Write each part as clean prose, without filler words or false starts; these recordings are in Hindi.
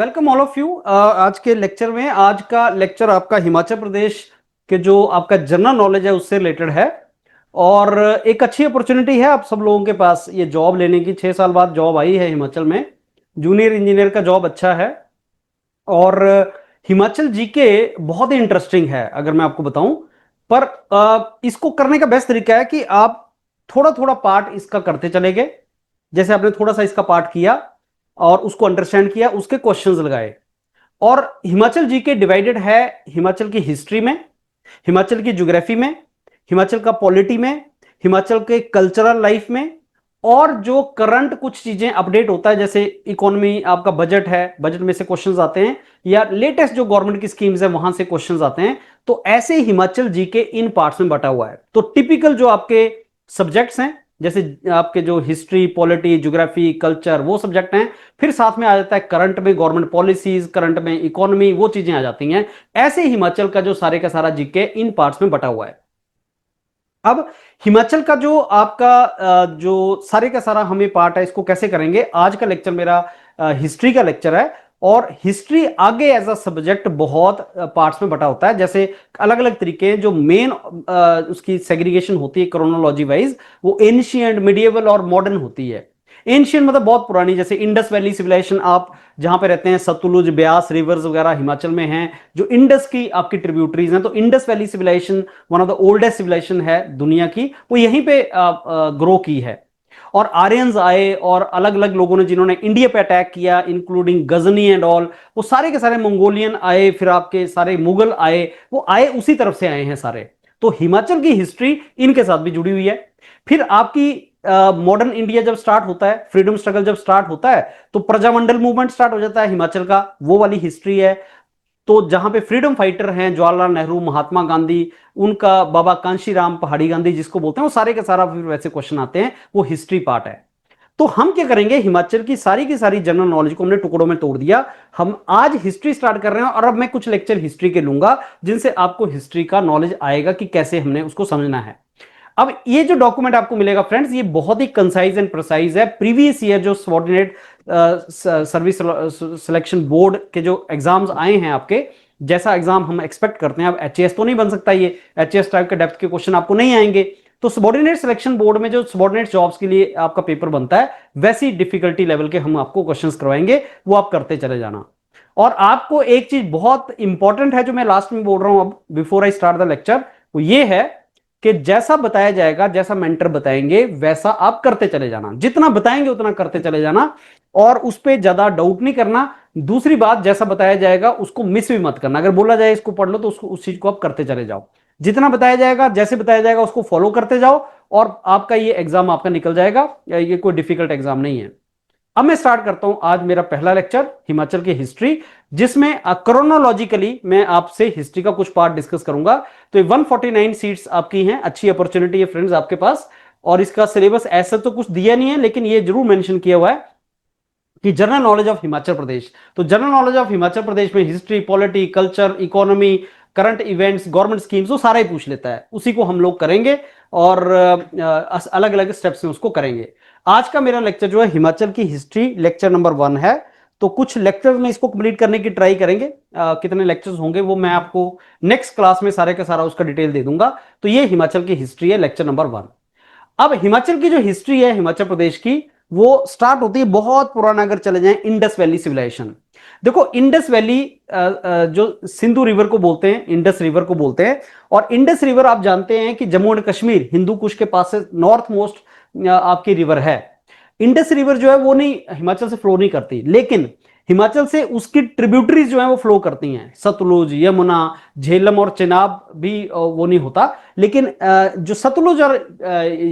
Welcome all of you. आज के लेक्चर में आज का लेक्चर आपका हिमाचल प्रदेश के जो आपका जनरल नॉलेज है उससे रिलेटेड है। और एक अच्छी अपॉर्चुनिटी है आप सब लोगों के पास ये जॉब लेने की। 6 साल बाद जॉब आई है हिमाचल में, जूनियर इंजीनियर का जॉब अच्छा है। और हिमाचल जीके बहुत ही इंटरेस्टिंग है अगर मैं आपको बताऊं। पर इसको करने का बेस्ट तरीका है कि आप थोड़ा थोड़ा पार्ट इसका करते चले गए। जैसे आपने थोड़ा सा इसका पार्ट किया और उसको अंडरस्टैंड किया, उसके क्वेश्चंस लगाए। और हिमाचल जीके डिवाइडेड है हिमाचल की हिस्ट्री में, हिमाचल की ज्योग्राफी में, हिमाचल का पॉलिटी में, हिमाचल के कल्चरल लाइफ में, और जो करंट कुछ चीजें अपडेट होता है जैसे इकोनॉमी, आपका बजट है, बजट में से क्वेश्चंस आते हैं, या लेटेस्ट जो गवर्नमेंट की स्कीम्स है वहां से क्वेश्चंस आते हैं। तो ऐसे हिमाचल जीके इन पार्ट्स में बटा हुआ है। तो टिपिकल जो आपके सब्जेक्ट्स हैं जैसे आपके जो हिस्ट्री, पॉलिटी, ज्योग्राफी, कल्चर, वो सब्जेक्ट हैं। फिर साथ में आ जाता है करंट में गवर्नमेंट पॉलिसीज, करंट में इकोनॉमी, वो चीजें आ जाती हैं। ऐसे हिमाचल का जो सारे का सारा जीके इन पार्ट्स में बटा हुआ है। अब हिमाचल का जो आपका जो सारे का सारा हमें पार्ट है, इसको कैसे करेंगे। आज का लेक्चर मेरा हिस्ट्री का लेक्चर है। और हिस्ट्री आगे एज अ सब्जेक्ट बहुत पार्ट्स में बटा होता है। जैसे अलग अलग तरीके हैं जो मेन उसकी सेग्रीगेशन होती है क्रोनोलॉजी वाइज, वो एंशिएंट, मिडिएवल और मॉडर्न होती है। एंशिएंट मतलब बहुत पुरानी, जैसे इंडस वैली सिविलाइजेशन, आप जहां पे रहते हैं सतलुज, ब्यास रिवर्स वगैरह हिमाचल में हैं, जो इंडस की आपकी ट्रिब्यूटरीज हैं। तो Indus valley civilisation one of the oldest civilisation है दुनिया की, वो यहीं पे ग्रो की है। और आर्यंस आए और अलग अलग लोगों ने जिन्होंने इंडिया पे अटैक किया, इंक्लूडिंग गजनी एंड ऑल, वो सारे के सारे मंगोलियन आए, फिर आपके सारे मुगल आए, वो आए उसी तरफ से आए हैं सारे। तो हिमाचल की हिस्ट्री इनके साथ भी जुड़ी हुई है। फिर आपकी मॉडर्न इंडिया जब स्टार्ट होता है, फ्रीडम स्ट्रगल जब स्टार्ट होता है, तो प्रजामंडल मूवमेंट स्टार्ट हो जाता है हिमाचल का, वो वाली हिस्ट्री है। तो जहां पे फ्रीडम फाइटर हैं जवाहरलाल नेहरू, महात्मा गांधी, उनका बाबा कांशीराम पहाड़ी गांधी जिसको बोलते हैं, वो सारे के सारा फिर वैसे क्वेश्चन आते हैं, वो हिस्ट्री पार्ट है। तो हम क्या करेंगे, हिमाचल की सारी जनरल नॉलेज को हमने टुकड़ों में तोड़ दिया। हम आज हिस्ट्री स्टार्ट कर रहे हैं और अब मैं कुछ लेक्चर हिस्ट्री के लूंगा जिनसे आपको हिस्ट्री का नॉलेज आएगा कि कैसे हमने उसको समझना है। अब ये जो डॉक्यूमेंट आपको मिलेगा फ्रेंड्स, ये बहुत ही कंसाइज एंड प्रिसाइज है। प्रीवियस ईयर जो सबॉर्डिनेट सर्विस सिलेक्शन बोर्ड के जो एग्जाम्स आए हैं आपके, जैसा एग्जाम हम एक्सपेक्ट करते हैं। अब एचएएस तो नहीं बन सकता, ये एचएएस टाइप के डेप्थ के क्वेश्चन आपको नहीं आएंगे। तो सबॉर्डिनेट सिलेक्शन बोर्ड में जो सबॉर्डिनेट जॉब्स के लिए आपका पेपर बनता है, वैसी डिफिकल्टी लेवल के हम आपको क्वेश्चंस करवाएंगे, वो आप करते चले जाना। और आपको एक चीज बहुत इंपॉर्टेंट है जो मैं लास्ट में बोल रहा हूं अब before I start the lecture, वो ये है कि जैसा बताया जाएगा, जैसा मेंटर बताएंगे वैसा आप करते चले जाना। जितना बताएंगे उतना करते चले जाना और उस पर ज्यादा डाउट नहीं करना। दूसरी बात, जैसा बताया जाएगा उसको मिस भी मत करना। अगर बोला जाए इसको पढ़ लो तो उसको, उस चीज को आप करते चले जाओ। जितना बताया जाएगा, जैसे बताया जाएगा उसको फॉलो करते जाओ और आपका ये एग्जाम आपका निकल जाएगा। ये कोई डिफिकल्ट एग्जाम नहीं है। अब मैं स्टार्ट करता हूं आज मेरा पहला लेक्चर हिमाचल की हिस्ट्री, जिसमें क्रोनोलॉजिकली मैं आपसे हिस्ट्री का कुछ पार्ट डिस्कस करूंगा। तो ये 149 सीट्स आपकी हैं, अच्छी अपॉर्चुनिटी है फ्रेंड्स आपके पास। और इसका सिलेबस ऐसा तो कुछ दिया नहीं है, लेकिन ये जरूर मेंशन किया हुआ है कि general knowledge of Himachal Pradesh. तो general knowledge of Himachal Pradesh में history, polity, culture, economy, current events, government schemes, वो सारा ही पूछ लेता है। उसी को हम लोग करेंगे और अलग अलग स्टेप्स में उसको करेंगे। आज का मेरा लेक्चर जो है हिमाचल की हिस्ट्री, लेक्चर नंबर 1 है। तो कुछ लेक्चर में इसको कंप्लीट करने की ट्राई करेंगे। कितने लेक्चर्स होंगे वो मैं आपको नेक्स्ट क्लास में सारे का सारा उसका डिटेल दे दूंगा। तो ये हिमाचल की हिस्ट्री है, लेक्चर नंबर 1। अब हिमाचल की जो हिस्ट्री है हिमाचल प्रदेश की, वो स्टार्ट होती है बहुत पुराना, अगर चले जाएं इंडस वैली सिविलाइजेशन। देखो इंडस वैली जो सिंधु रिवर को बोलते हैं, इंडस रिवर को बोलते हैं। और इंडस रिवर आप जानते हैं कि जम्मू एंड कश्मीर, हिंदू कुश के पास से नॉर्थ मोस्ट आपकी रिवर है। इंडस रिवर जो है वो नहीं हिमाचल से फ्लो नहीं करती, लेकिन हिमाचल से उसकी ट्रिब्यूटरीज जो है वो फ्लो करती हैं। सतलुज, यमुना, झेलम और चेनाब भी वो नहीं होता। लेकिन जो सतलुज और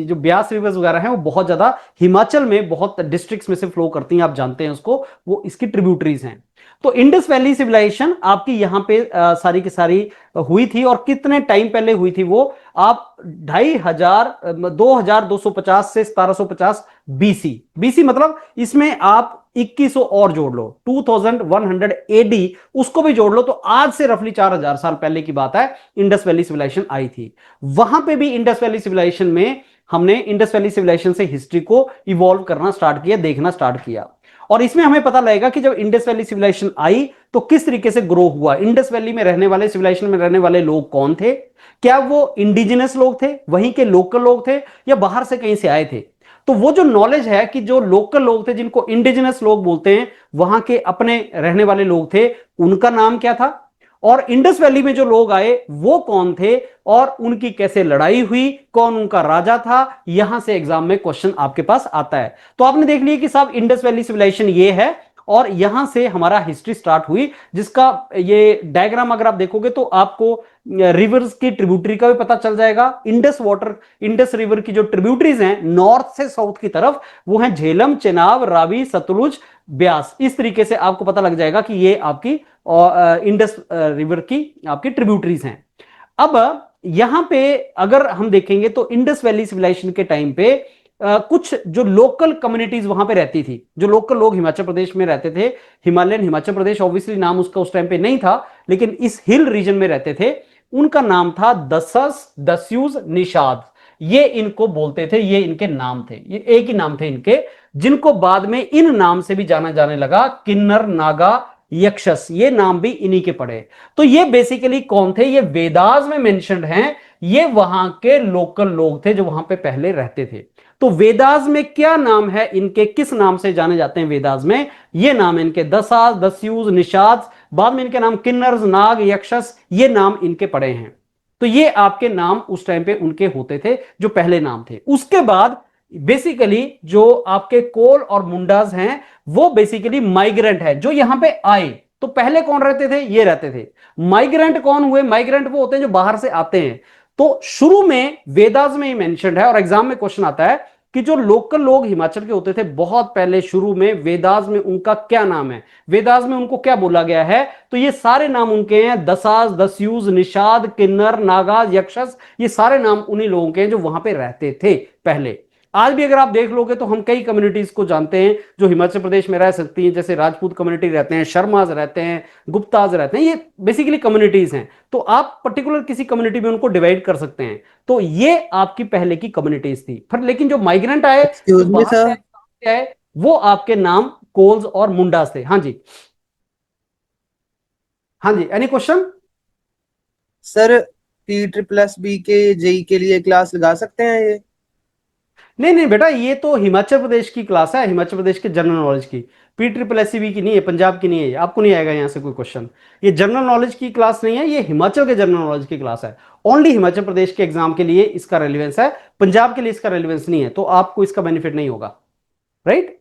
जो ब्यास रिवर्स वगैरह हैं वो बहुत ज्यादा हिमाचल में बहुत डिस्ट्रिक्ट्स में से फ्लो करती हैं, आप जानते हैं उसको, वो इसकी ट्रिब्यूटरीज हैं। तो इंडस वैली सिविलाइजेशन आपकी यहां पे सारी की सारी हुई थी। और कितने टाइम पहले हुई थी वो, आप 2250 से 1750 बीसी। बीसी मतलब इसमें आप 2100 और जोड़ लो, 2100 एडी उसको भी जोड़ लो, तो आज से रफली 4000 साल पहले की बात है, इंडस वैली सिविलाइजेशन आई थी। वहां पे भी इंडस वैली सिविलाइजेशन में हमने इंडस वैली सिविलाइजेशन से हिस्ट्री को इवॉल्व करना स्टार्ट किया, देखना स्टार्ट किया। और इसमें हमें पता लगेगा कि जब इंडस वैली सिविलाइजेशन आई तो किस तरीके से ग्रो हुआ, इंडस वैली में रहने वाले, सिविलाइजेशन में रहने वाले लोग कौन थे, क्या वो इंडिजिनस लोग थे, वहीं के लोकल लोग थे, या बाहर से कहीं से आए थे। तो वो जो नॉलेज है कि जो लोकल लोग थे जिनको इंडिजिनस लोग बोलते हैं, वहां के अपने रहने वाले लोग थे, उनका नाम क्या था, और इंडस वैली में जो लोग आए वो कौन थे, और उनकी कैसे लड़ाई हुई, कौन उनका राजा था, यहां से एग्जाम में क्वेश्चन आपके पास आता है। तो आपने देख लिया कि साहब इंडस वैली सिविलाइजेशन ये है, और यहां से हमारा हिस्ट्री स्टार्ट हुई, जिसका ये डायग्राम अगर आप देखोगे तो आपको रिवर्स की ट्रिब्यूटरी का भी पता चल जाएगा। इंडस वाटर, इंडस रिवर की जो ट्रिब्यूटरीज हैं नॉर्थ से साउथ की तरफ, वो हैं झेलम, चेनाब, रावी, सतलुज, ब्यास। इस तरीके से आपको पता लग जाएगा कि ये आपकी इंडस रिवर की आपकी ट्रिब्यूटरीज हैं। अब यहां पे अगर हम देखेंगे तो इंडस वैली सिविलाइजेशन के टाइम पे कुछ जो लोकल कम्युनिटीज वहां पे रहती थी, जो लोकल लोग हिमाचल प्रदेश में रहते थे, हिमालयन हिमाचल प्रदेश ऑब्वियसली नाम उसका उस टाइम पे नहीं था, लेकिन इस हिल रीजन में रहते थे, उनका नाम था दसस, दस्यूज, निषाद। ये इनको बोलते थे, ये इनके नाम थे, ये एक ही नाम थे इनके, जिनको बाद में इन नाम से भी जाना जाने लगा, किन्नर, नागा, यक्षस, ये नाम भी इन्हीं के पड़े। तो ये बेसिकली कौन थे, ये वेदास में मेंशन्ड हैं, ये वहां के लोकल लोग थे जो वहां पे पहले रहते थे। तो वेदास में क्या नाम है इनके, किस नाम से जाने जाते हैं वेदास में, ये नाम इनके दसास, दस्यूज, निषाद, बाद में इनके नाम किन्नर, नाग, यक्षस, ये नाम इनके पड़े हैं। तो ये आपके नाम उस टाइम पे उनके होते थे जो पहले नाम थे। उसके बाद बेसिकली जो आपके कोल और मुंडास हैं वो बेसिकली माइग्रेंट है जो यहां पे आए। तो पहले कौन रहते थे, ये रहते थे। माइग्रेंट कौन हुए, माइग्रेंट वो होते हैं जो बाहर से आते हैं। तो शुरू में वेदास में ही मेंशन्ड है, और एग्जाम में क्वेश्चन आता है कि जो लोकल लोग हिमाचल के होते थे बहुत पहले शुरू में, वेदास में उनका क्या नाम है, वेदास में उनको क्या बोला गया है। तो ये सारे नाम उनके हैं, दसास, दस्यूज, निषाद, किन्नर, नागाज, यक्षस, ये सारे नाम उन्हीं लोगों के हैं जो वहां पे रहते थे पहले। आज भी अगर आप देख लोगे तो हम कई कम्युनिटीज को जानते हैं जो हिमाचल प्रदेश में रह सकती हैं, जैसे राजपूत कम्युनिटी रहते हैं, शर्माज रहते हैं, गुप्ताज रहते हैं, ये बेसिकली कम्युनिटीज हैं। तो आप पर्टिकुलर किसी कम्युनिटी में उनको डिवाइड कर सकते हैं। तो ये आपकी पहले की कम्युनिटीज थी। फिर लेकिन जो माइग्रेंट आए, जो एक्सक्यूज मी बाहर सर। से आए, वो आपके नाम कोल्स और मुंडास थे। हाँ जी, हाँ जी, एनी क्वेश्चन। सर P++B के जेई के लिए क्लास लगा सकते हैं ये? नहीं नहीं बेटा, ये तो हिमाचल प्रदेश की क्लास है, हिमाचल प्रदेश के जनरल नॉलेज की। PSSB की नहीं है, पंजाब की नहीं है, आपको नहीं आएगा यहाँ से कोई क्वेश्चन। ये जनरल नॉलेज की क्लास नहीं है, ये हिमाचल के जनरल नॉलेज की क्लास है। ओनली हिमाचल प्रदेश के एग्जाम के लिए इसका रेलिवेंस है, पंजाब के लिए इसका रेलिवेंस नहीं है, तो आपको इसका बेनिफिट नहीं होगा। राइट।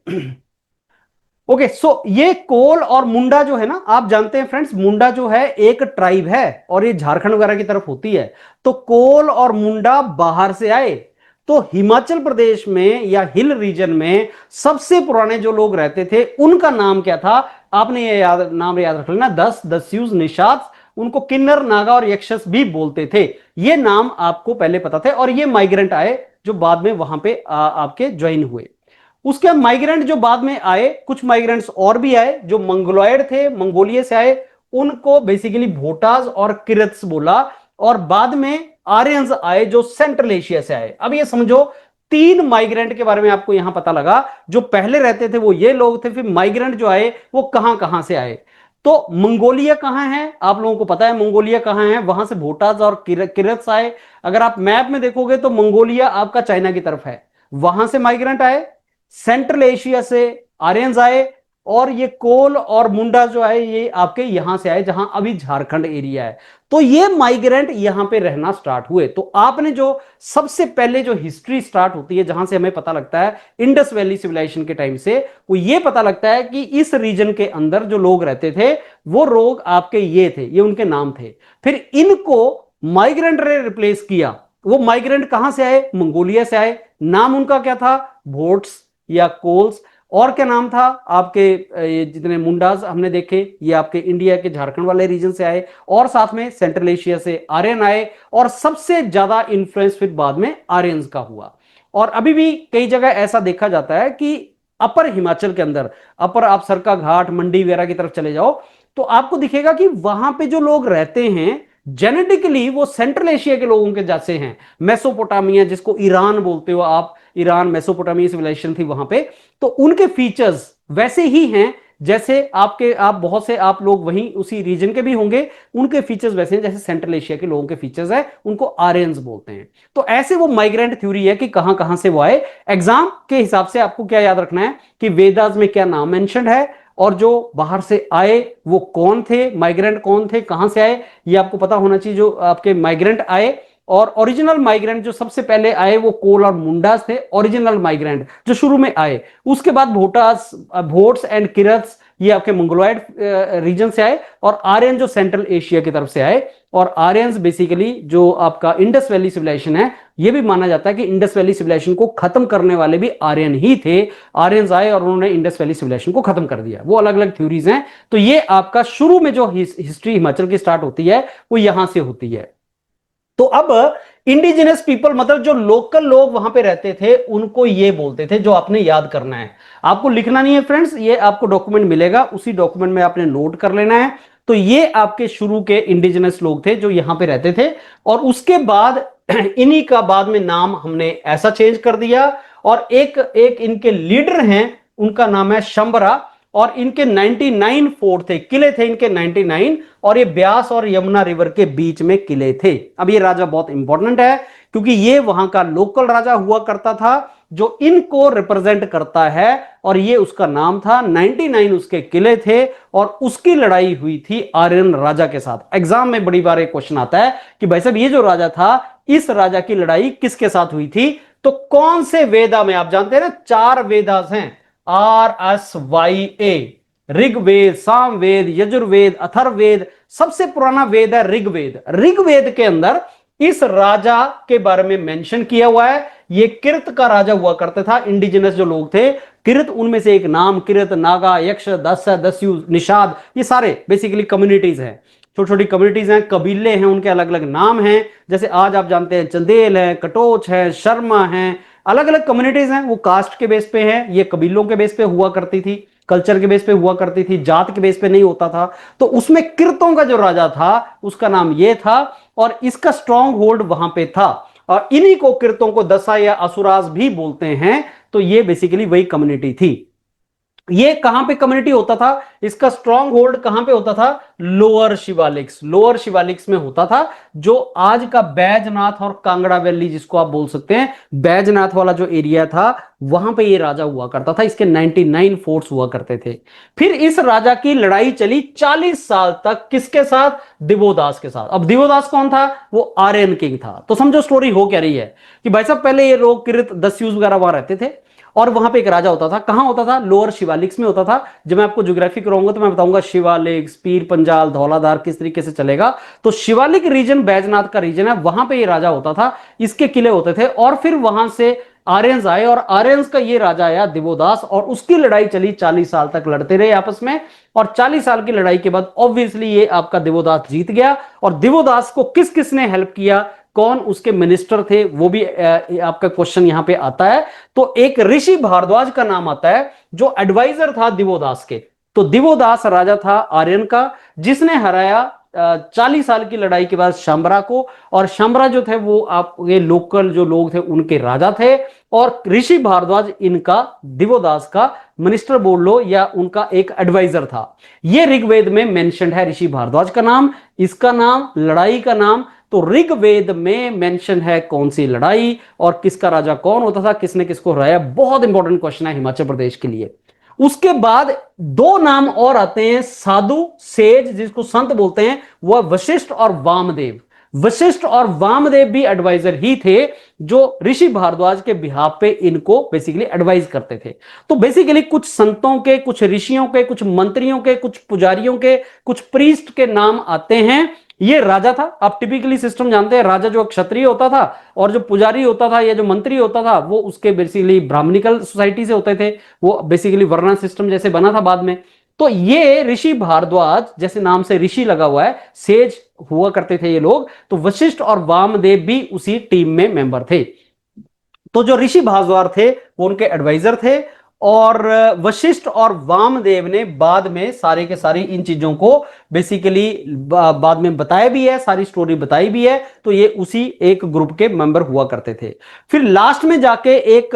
ओके, सो ये कोल और मुंडा जो है ना, आप जानते हैं फ्रेंड्स, मुंडा जो है एक ट्राइब है और ये झारखंड वगैरह की तरफ होती है। तो कोल और मुंडा बाहर से आए। तो हिमाचल प्रदेश में या हिल रीजन में सबसे पुराने जो लोग रहते थे उनका नाम क्या था, आपने ये नाम याद रख लेना, दस्यूज, निषाद, उनको किन्नर, नागा और यक्षस भी बोलते थे। ये नाम आपको पहले पता थे, और ये माइग्रेंट आए जो बाद में वहां पे आपके ज्वाइन हुए। उसके माइग्रेंट जो बाद में आए, कुछ माइग्रेंट्स और भी आए जो मंगोलॉयड थे, मंगोलिया से आए, उनको बेसिकली भोटाज और किरत्स बोला। और बाद में आर्यंस आए जो सेंट्रल एशिया से आए। अब ये समझो, तीन माइग्रेंट के बारे में आपको यहां पता लगा। जो पहले रहते थे वो ये लोग थे, फिर माइग्रेंट जो आए वो कहां कहां से आए। तो मंगोलिया कहां है, आप लोगों को पता है मंगोलिया कहां है, वहां से भोटाज और किरत्स आए। अगर आप मैप में देखोगे तो मंगोलिया आपका चाइना की तरफ है, वहां से माइग्रेंट आए। सेंट्रल एशिया से आर्यंस आए, और ये कोल और मुंडा जो आए ये आपके यहां से आए जहां अभी झारखंड एरिया है। तो ये माइग्रेंट यहां पे रहना स्टार्ट हुए। तो आपने जो सबसे पहले जो हिस्ट्री स्टार्ट होती है जहां से हमें पता लगता है इंडस वैली सिविलाइजेशन के टाइम से, वो ये पता लगता है कि इस रीजन के अंदर जो लोग रहते थे वो लोग आपके ये थे, ये उनके नाम थे। फिर इनको माइग्रेंट ने रिप्लेस किया। वो माइग्रेंट कहां से आए, मंगोलिया से आए। नाम उनका क्या था, भोट्स या कोल्स। और क्या नाम था आपके, ये जितने मुंडाज हमने देखे ये आपके इंडिया के झारखंड वाले रीजन से आए, और साथ में सेंट्रल एशिया से आर्यन आए। और सबसे ज्यादा इंफ्लुएंस फिर बाद में आर्यंस का हुआ। और अभी भी कई जगह ऐसा देखा जाता है कि अपर हिमाचल के अंदर, अपर आप सरका घाट, मंडी वगैरह की तरफ चले जाओ तो आपको दिखेगा कि वहां पे जो लोग रहते हैं जेनेटिकली वो सेंट्रल एशिया के लोगों के जैसे हैं। मेसोपोटामिया, जिसको ईरान बोलते हो आप, ईरान मेसोपोटामिया सिविलाइजेशन थी वहां पे, तो उनके फीचर्स वैसे ही हैं जैसे आप बहुत से आप लोग वहीं उसी रीजन के भी होंगे, उनके फीचर्स वैसे हैं जैसे सेंट्रल एशिया के लोगों के फीचर्स है, उनको आर्यंस बोलते हैं। तो ऐसे वो माइग्रेंट थ्योरी है कि कहां कहां से वो आए। एग्जाम के हिसाब से आपको क्या याद रखना है कि वेदास में क्या नाम मेंशन है, और जो बाहर से आए वो कौन थे, माइग्रेंट कौन थे, कहां से आए, ये आपको पता होना चाहिए। जो आपके माइग्रेंट आए, और ओरिजिनल माइग्रेंट जो सबसे पहले आए वो कोल और मुंडास थे, ओरिजिनल माइग्रेंट जो शुरू में आए। उसके बाद भोटास, भोट्स एंड किरत्स, ये आपके मंगोलॉयड रीजन से आए, और आर्यन जो सेंट्रल एशिया की तरफ से आए। और आर्यंस बेसिकली जो आपका इंडस वैली सिविलाइजेशन है, ये भी माना जाता है कि इंडस वैली सिविलाइजेशन को खत्म करने वाले भी आर्यन ही थे। आर्यंस आए और उन्होंने इंडस वैली सिविलाइजेशन को खत्म कर दिया। वो अलग अलग थ्योरीज हैं। तो ये आपका शुरू में जो हिस्ट्री हिमाचल की स्टार्ट होती है वो यहां से होती है। तो अब इंडिजिनस पीपल मतलब जो लोकल लोग वहां पे रहते थे उनको ये बोलते थे, जो आपने याद करना है। आपको लिखना नहीं है फ्रेंड्स, ये आपको डॉक्यूमेंट मिलेगा, उसी डॉक्यूमेंट में आपने नोट कर लेना है। तो ये आपके शुरू के इंडिजिनस लोग थे जो यहां पे रहते थे, और उसके बाद इन्हीं का बाद में नाम हमने ऐसा चेंज कर दिया। और एक एक इनके लीडर हैं, उनका नाम है शंबरा, और इनके 99 फोर्ट थे, किले थे इनके 99, और ये ब्यास और यमुना रिवर के बीच में किले थे। अब ये राजा बहुत इंपॉर्टेंट है क्योंकि ये वहां का लोकल राजा हुआ करता था जो इनको रिप्रेजेंट करता है, और ये उसका नाम था। 99 उसके किले थे, और उसकी लड़ाई हुई थी आर्यन राजा के साथ। एग्जाम में बड़ी बार एक क्वेश्चन आता है कि भाई साहब ये जो राजा था, इस राजा की लड़ाई किसके साथ हुई थी? तो कौन से वेदा में, आप जानते हैं ना 4 वेदास हैं, RSYA, ऋग्वेद, सामवेद, यजुर्वेद, अथर्ववेद। सबसे पुराना वेद है ऋग्वेद। ऋग्वेद के अंदर इस राजा के बारे में मेंशन किया हुआ है। ये किरत का राजा हुआ करता था। इंडिजिनस जो लोग थे किरत, उनमें से एक नाम किरत, नागा, यक्ष, दस्य, दस्यु, निषाद, ये सारे बेसिकली कम्युनिटीज हैं, छोटी छोटी कम्युनिटीज हैं, कबीले हैं, उनके अलग अलग नाम हैं। जैसे आज आप जानते हैं चंदेल है, कटोच है, शर्मा है, अलग अलग कम्युनिटीज हैं। वो कास्ट के बेस पे हैं, ये कबीलों के बेस पे हुआ करती थी, कल्चर के बेस पे हुआ करती थी, जात के बेस पे नहीं होता था। तो उसमें किरतों का जो राजा था उसका नाम ये था, और इसका स्ट्रॉन्ग होल्ड वहां पे था। और इन्हीं को किरतों को दशा या असुराज भी बोलते हैं। तो ये बेसिकली वही कम्युनिटी थी। ये कहां पे कम्युनिटी होता था, इसका स्ट्रॉन्ग होल्ड कहां पे होता था? लोअर शिवालिक्स, लोअर शिवालिक्स में होता था, जो आज का बैजनाथ और कांगड़ा वैली जिसको आप बोल सकते हैं, बैजनाथ वाला जो एरिया था, वहां पे ये राजा हुआ करता था। इसके 99 फोर्ट्स हुआ करते थे। फिर इस राजा की लड़ाई चली 40 साल तक, किसके साथ? दिवोदास के साथ। अब दिवोदास कौन था? वो आर्यन किंग था। तो समझो स्टोरी हो क्या रही है कि भाई साहब पहले ये लोग किरत, दस्यूज वगैरह वहां रहते थे, और वहां पे एक राजा होता था। कहां होता था? लोअर शिवालिक्स में होता था। जब मैं आपको ज्योग्राफी कराऊंगा तो मैं बताऊंगा शिवालिक्स, पीर पंजाल, धौलाधार किस तरीके से चलेगा। तो शिवालिक रीजन बैजनाथ का रीजन है, वहां पे ये राजा होता था, इसके किले होते थे। और फिर वहां से आर्यंस आए, और आर्यंस का ये राजा आया दिवोदास, और उसकी लड़ाई चली 40 साल तक, लड़ते रहे आपस में। और 40 साल की लड़ाई के बाद ऑब्वियसली ये आपका दिवोदास जीत गया। और दिवोदास को किस किसने हेल्प किया, कौन उसके मिनिस्टर थे, वो भी आपका क्वेश्चन यहां पे आता है। तो एक ऋषि भारद्वाज का नाम आता है जो एडवाइजर था दिवोदास के। तो दिवोदास राजा था आर्यन का, जिसने हराया 40 साल की लड़ाई के बाद शंबरा को। और शंबरा जो थे वो आपके लोकल जो लोग थे उनके राजा थे, और ऋषि भारद्वाज इनका, दिवोदास का मिनिस्टर बोल लो या उनका एक एडवाइजर था। ये ऋग्वेद में मेंशन्ड है ऋषि भारद्वाज का नाम, इसका नाम, लड़ाई का नाम। तो ऋग्वेद में मेंशन है कौन सी लड़ाई और किसका राजा कौन होता था, किसने किसको हराया। बहुत इंपॉर्टेंट क्वेश्चन है हिमाचल प्रदेश के लिए। उसके बाद 2 नाम और आते हैं, साधु, सेज, जिसको संत बोलते हैं, वह वशिष्ठ और वामदेव। वशिष्ठ और वामदेव भी एडवाइजर ही थे, जो ऋषि भारद्वाज के बिहाफ पे इनको बेसिकली एडवाइज करते थे। तो बेसिकली कुछ संतों के, कुछ ऋषियों के, कुछ मंत्रियों के, कुछ पुजारियों के, कुछ प्रीस्ट के नाम आते हैं। ये राजा था। आप टिपिकली सिस्टम जानते हैं, राजा जो क्षत्रिय होता था, और जो पुजारी होता था या जो मंत्री होता था वो उसके बेसिकली ब्राह्मणिकल सोसाइटी से होते थे। वो बेसिकली वर्ण सिस्टम जैसे बना था बाद में। तो ये ऋषि भारद्वाज, जैसे नाम से ऋषि लगा हुआ है, सेज हुआ करते थे ये लोग। तो वशिष्ठ और वामदेव भी उसी टीम में मेंबर थे। तो जो ऋषि भारद्वाज थे वो उनके एडवाइजर थे, और वशिष्ठ और वामदेव ने बाद में सारे के सारे इन चीजों को बेसिकली बाद में बताया भी है, सारी स्टोरी बताई भी है। तो ये उसी एक ग्रुप के मेंबर हुआ करते थे। फिर लास्ट में जाके एक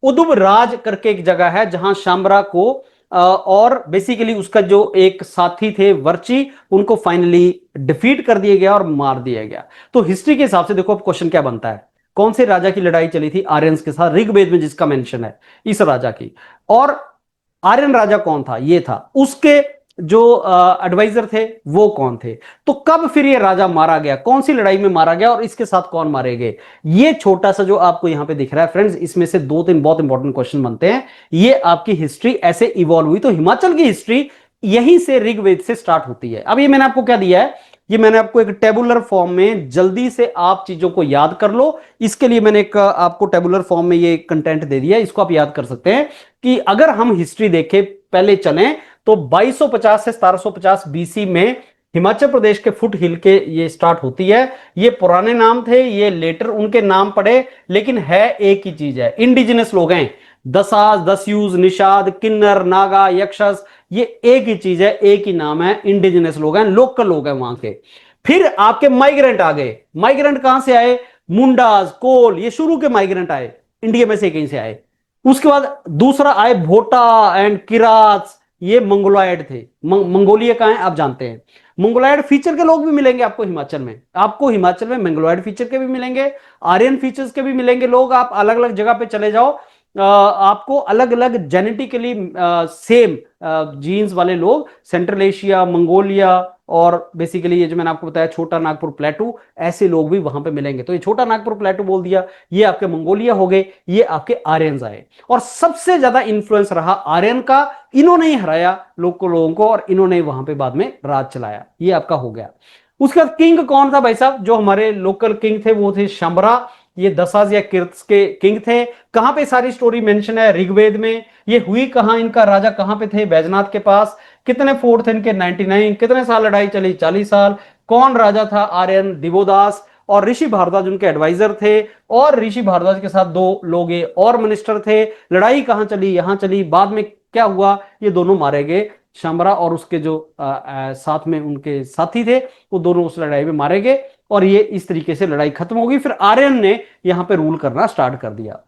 उदुब राज करके एक जगह है जहां शामरा को और बेसिकली उसका जो एक साथी थे वर्ची, उनको फाइनली डिफीट कर दिया गया और मार दिया गया। तो हिस्ट्री के हिसाब से देखो अब क्वेश्चन क्या बनता है, कौन से राजा की लड़ाई चली थी आर्यंस के साथ, ऋग्वेद में जिसका मेंशन है इस राजा की। और आर्यन राजा कौन था, ये था, उसके जो एडवाइजर थे वो कौन थे, तो कब फिर ये राजा मारा गया, कौन सी लड़ाई में मारा गया और इसके साथ कौन मारे गए। ये छोटा सा जो आपको यहां पे दिख रहा है फ्रेंड्स, इसमें से दो तीन बहुत इंपॉर्टेंट क्वेश्चन बनते हैं। ये आपकी हिस्ट्री ऐसे इवॉल्व हुई। तो हिमाचल की हिस्ट्री यहीं से ऋग्वेद से स्टार्ट होती है। अब ये मैंने आपको क्या दिया है, ये मैंने आपको एक टेबुलर फॉर्म में जल्दी से आप चीजों को याद कर लो, इसके लिए मैंने एक आपको टेबुलर फॉर्म में ये कंटेंट दे दिया है, इसको आप याद कर सकते हैं कि अगर हम हिस्ट्री देखें पहले चलें तो 2250 से 1750 बीसी में हिमाचल प्रदेश के फुट हिल के ये स्टार्ट होती है। ये पुराने नाम थे, ये लेटर उनके नाम पड़े, लेकिन है एक ही चीज है, इंडिजिनस लोग हैं। दसास, दस्यूज, निषाद, किन्नर, नागा, यक्षस, ये एक ही चीज है, एक ही नाम है, इंडिजिनस लोग हैं, लोकल लोग हैं वहां के। फिर आपके माइग्रेंट आ गए। माइग्रेंट कहां से आए, मुंडास, कोल, ये शुरू के माइग्रेंट आए, इंडिया में से कहीं से आए। उसके बाद दूसरा आए भोटा एंड किरात, ये मंगोलॉयड थे। मंगोलिया कहां है आप जानते हैं। मंगोलॉयड फीचर के लोग भी मिलेंगे आपको हिमाचल में, आपको हिमाचल में मंगोलॉयड फीचर के भी मिलेंगे, आर्यन फीचर्स के भी मिलेंगे लोग। आप अलग अलग जगह पे चले जाओ, आपको अलग अलग जेनेटिकली सेम जीन्स वाले लोग, सेंट्रल एशिया, मंगोलिया और बेसिकली ये जो मैंने आपको बताया छोटा नागपुर प्लेटू, ऐसे लोग भी वहां पे मिलेंगे। तो ये छोटा नागपुर प्लेटू बोल दिया, ये आपके मंगोलिया हो गए, ये आपके आर्यंस आए। और सबसे ज्यादा इंफ्लुएंस रहा आर्यन का, इन्होंने ही हराया लोगों को और इन्होंने वहां पे बाद में राज चलाया। ये आपका हो गया। उसके बाद किंग कौन था भाई साहब, जो हमारे लोकल किंग थे वो थे शंबरा। ये दसास या किर्त्स के किंग थे। कहां पे सारी स्टोरी मेंशन है, ऋग्वेद में। ये हुई कहां, इनका राजा कहां पे थे, बैजनाथ के पास। कितने फोर्ट थे इनके, 99। कितने साल लड़ाई चली, 40 साल। कौन राजा था, आर्यन, दिवोदास। और ऋषि भारद्वाज उनके एडवाइजर थे, और ऋषि भारद्वाज के साथ दो लोग और मिनिस्टर थे। लड़ाई कहां चली, यहां चली। बाद में क्या हुआ, ये दोनों मारे गए, शंबरा और उसके जो साथ में उनके साथी थे, वो दोनों उस लड़ाई में मारे गए। और ये इस तरीके से लड़ाई खत्म हो गई। फिर आर्यन ने यहां पे रूल करना स्टार्ट कर दिया।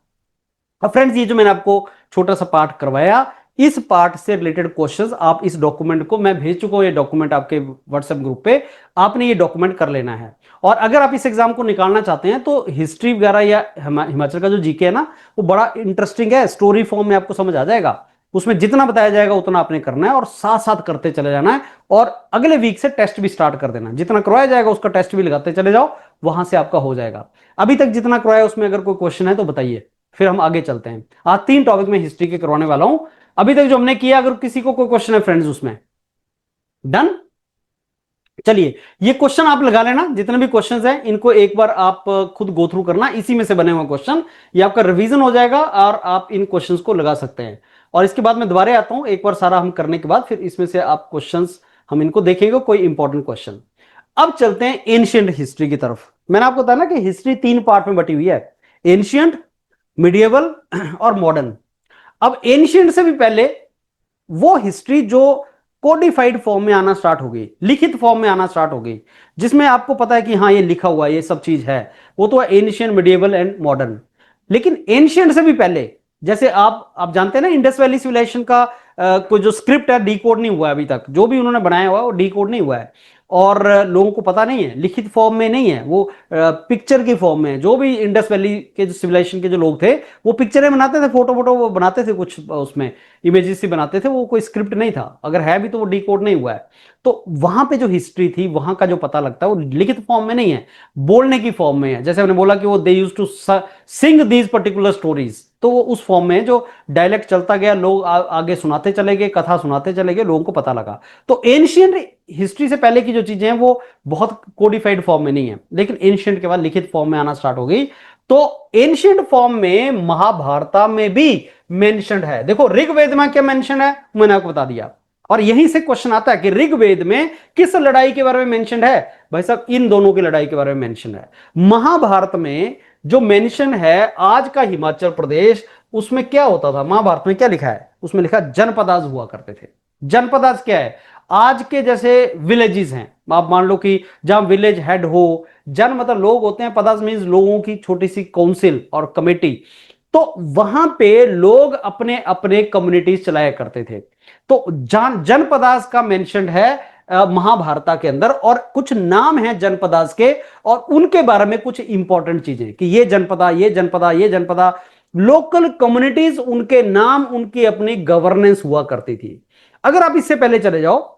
अब फ्रेंड्स, ये जो मैंने आपको छोटा सा पार्ट करवाया, इस पार्ट से रिलेटेड क्वेश्चंस आप इस डॉक्यूमेंट को, मैं भेज चुका हूं ये डॉक्यूमेंट आपके व्हाट्सएप ग्रुप पे, आपने ये डॉक्यूमेंट कर लेना है। और अगर आप इस एग्जाम को निकालना चाहते हैं तो हिस्ट्री वगैरह या हिमाचल का जो जीके है ना, वो बड़ा इंटरेस्टिंग है, स्टोरी फॉर्म में आपको समझ आ जाएगा। उसमें जितना बताया जाएगा उतना आपने करना है और साथ साथ करते चले जाना है। और अगले वीक से टेस्ट भी स्टार्ट कर देना, जितना करवाया जाएगा उसका टेस्ट भी लगाते चले जाओ, वहां से आपका हो जाएगा। अभी तक जितना करवाया उसमें अगर कोई क्वेश्चन है तो बताइए, फिर हम आगे चलते हैं। आज 3 टॉपिक में हिस्ट्री के करवाने वाला हूं अभी तक जो हमने किया। अगर किसी को कोई क्वेश्चन है फ्रेंड्स उसमें, डन। चलिए, ये क्वेश्चन आप लगा लेना, जितने भी क्वेश्चंस हैं इनको एक बार आप खुद गो थ्रू करना, इसी में से बने हुए क्वेश्चन, ये आपका रिवीजन हो जाएगा और आप इन क्वेश्चंस को लगा सकते हैं। और इसके बाद मैं दोबारा आता हूं, एक बार सारा हम करने के बाद फिर इसमें से आप क्वेश्चंस हम इनको देखेंगे, कोई इंपॉर्टेंट क्वेश्चन। अब चलते हैं एंशियंट हिस्ट्री की तरफ। मैंने आपको बताया ना कि हिस्ट्री 3 पार्ट में बटी हुई है, एंशियंट, मिडिएवल और मॉडर्न। अब एंशियंट से भी पहले वो हिस्ट्री जो कोडिफाइड फॉर्म में आना स्टार्ट हो गई, लिखित फॉर्म में आना स्टार्ट हो गई, जिसमें आपको पता है कि हाँ ये लिखा हुआ ये सब चीज है, वो तो एंशियंट, मिडिएवल एंड मॉडर्न। लेकिन एंशियंट से भी पहले, जैसे आप जानते हैं ना, इंडस वैली सिविलाइजेशन का कोई जो स्क्रिप्ट है डिकोड नहीं हुआ है अभी तक, जो भी उन्होंने बनाया हुआ है वो डिकोड नहीं हुआ है और लोगों को पता नहीं है, लिखित फॉर्म में नहीं है, वो पिक्चर की फॉर्म में है। जो भी इंडस वैली के जो सिविलाइजेशन के जो लोग थे वो पिक्चरें बनाते थे, फोटो फोटो वो बनाते थे, कुछ उसमें इमेजेस ही बनाते थे, वो कोई स्क्रिप्ट नहीं था, अगर है भी तो वो डिकोड नहीं हुआ है। तो वहां पे जो हिस्ट्री थी वहां का जो पता लगता है वो लिखित फॉर्म में नहीं है, बोलने की फॉर्म में है। जैसे मैंने बोला कि वो they used to sing these particular stories, तो वो उस फॉर्म में जो डायलेक्ट चलता गया, लोग आगे सुनाते चले गए, कथा सुनाते चले गए, लोगों को पता लगा। तो एंशियंट हिस्ट्री से पहले की जो चीजें हैं वो बहुत कोडिफाइड फॉर्म में नहीं है, लेकिन एंशियंट के बाद लिखित फॉर्म में आना स्टार्ट हो गई। तो एंशियंट फॉर्म में महाभारत में भी मेंशन्ड है। देखो ऋग्वेद में क्या मेंशन है मैंने आपको बता दिया, और यहीं से क्वेश्चन आता है कि ऋग्वेद में किस लड़ाई के बारे में मेंशन है। भाई साहब इन दोनों की लड़ाई के बारे में मेंशन है। महाभारत में जो मेंशन है आज का हिमाचल प्रदेश, उसमें क्या होता था, महाभारत में क्या लिखा है, उसमें लिखा जनपदाज हुआ करते थे। जनपदाज क्या है, आज के जैसे विलेजेस हैं, आप मान लो कि जहां विलेज हेड हो, जन मतलब लोग होते हैं, पदाज मीन्स लोगों की छोटी सी काउंसिल और कमेटी। तो वहां पे लोग अपने अपने कम्युनिटीज चलाया करते थे। तो जनपदास का मेंशन है महाभारता के अंदर, और कुछ नाम है जनपदास के, और उनके बारे में कुछ इंपॉर्टेंट चीजें कि ये जनपदा, ये जनपदा, ये जनपदा, लोकल कम्युनिटीज, उनके नाम, उनकी अपनी गवर्नेंस हुआ करती थी। अगर आप इससे पहले चले जाओ,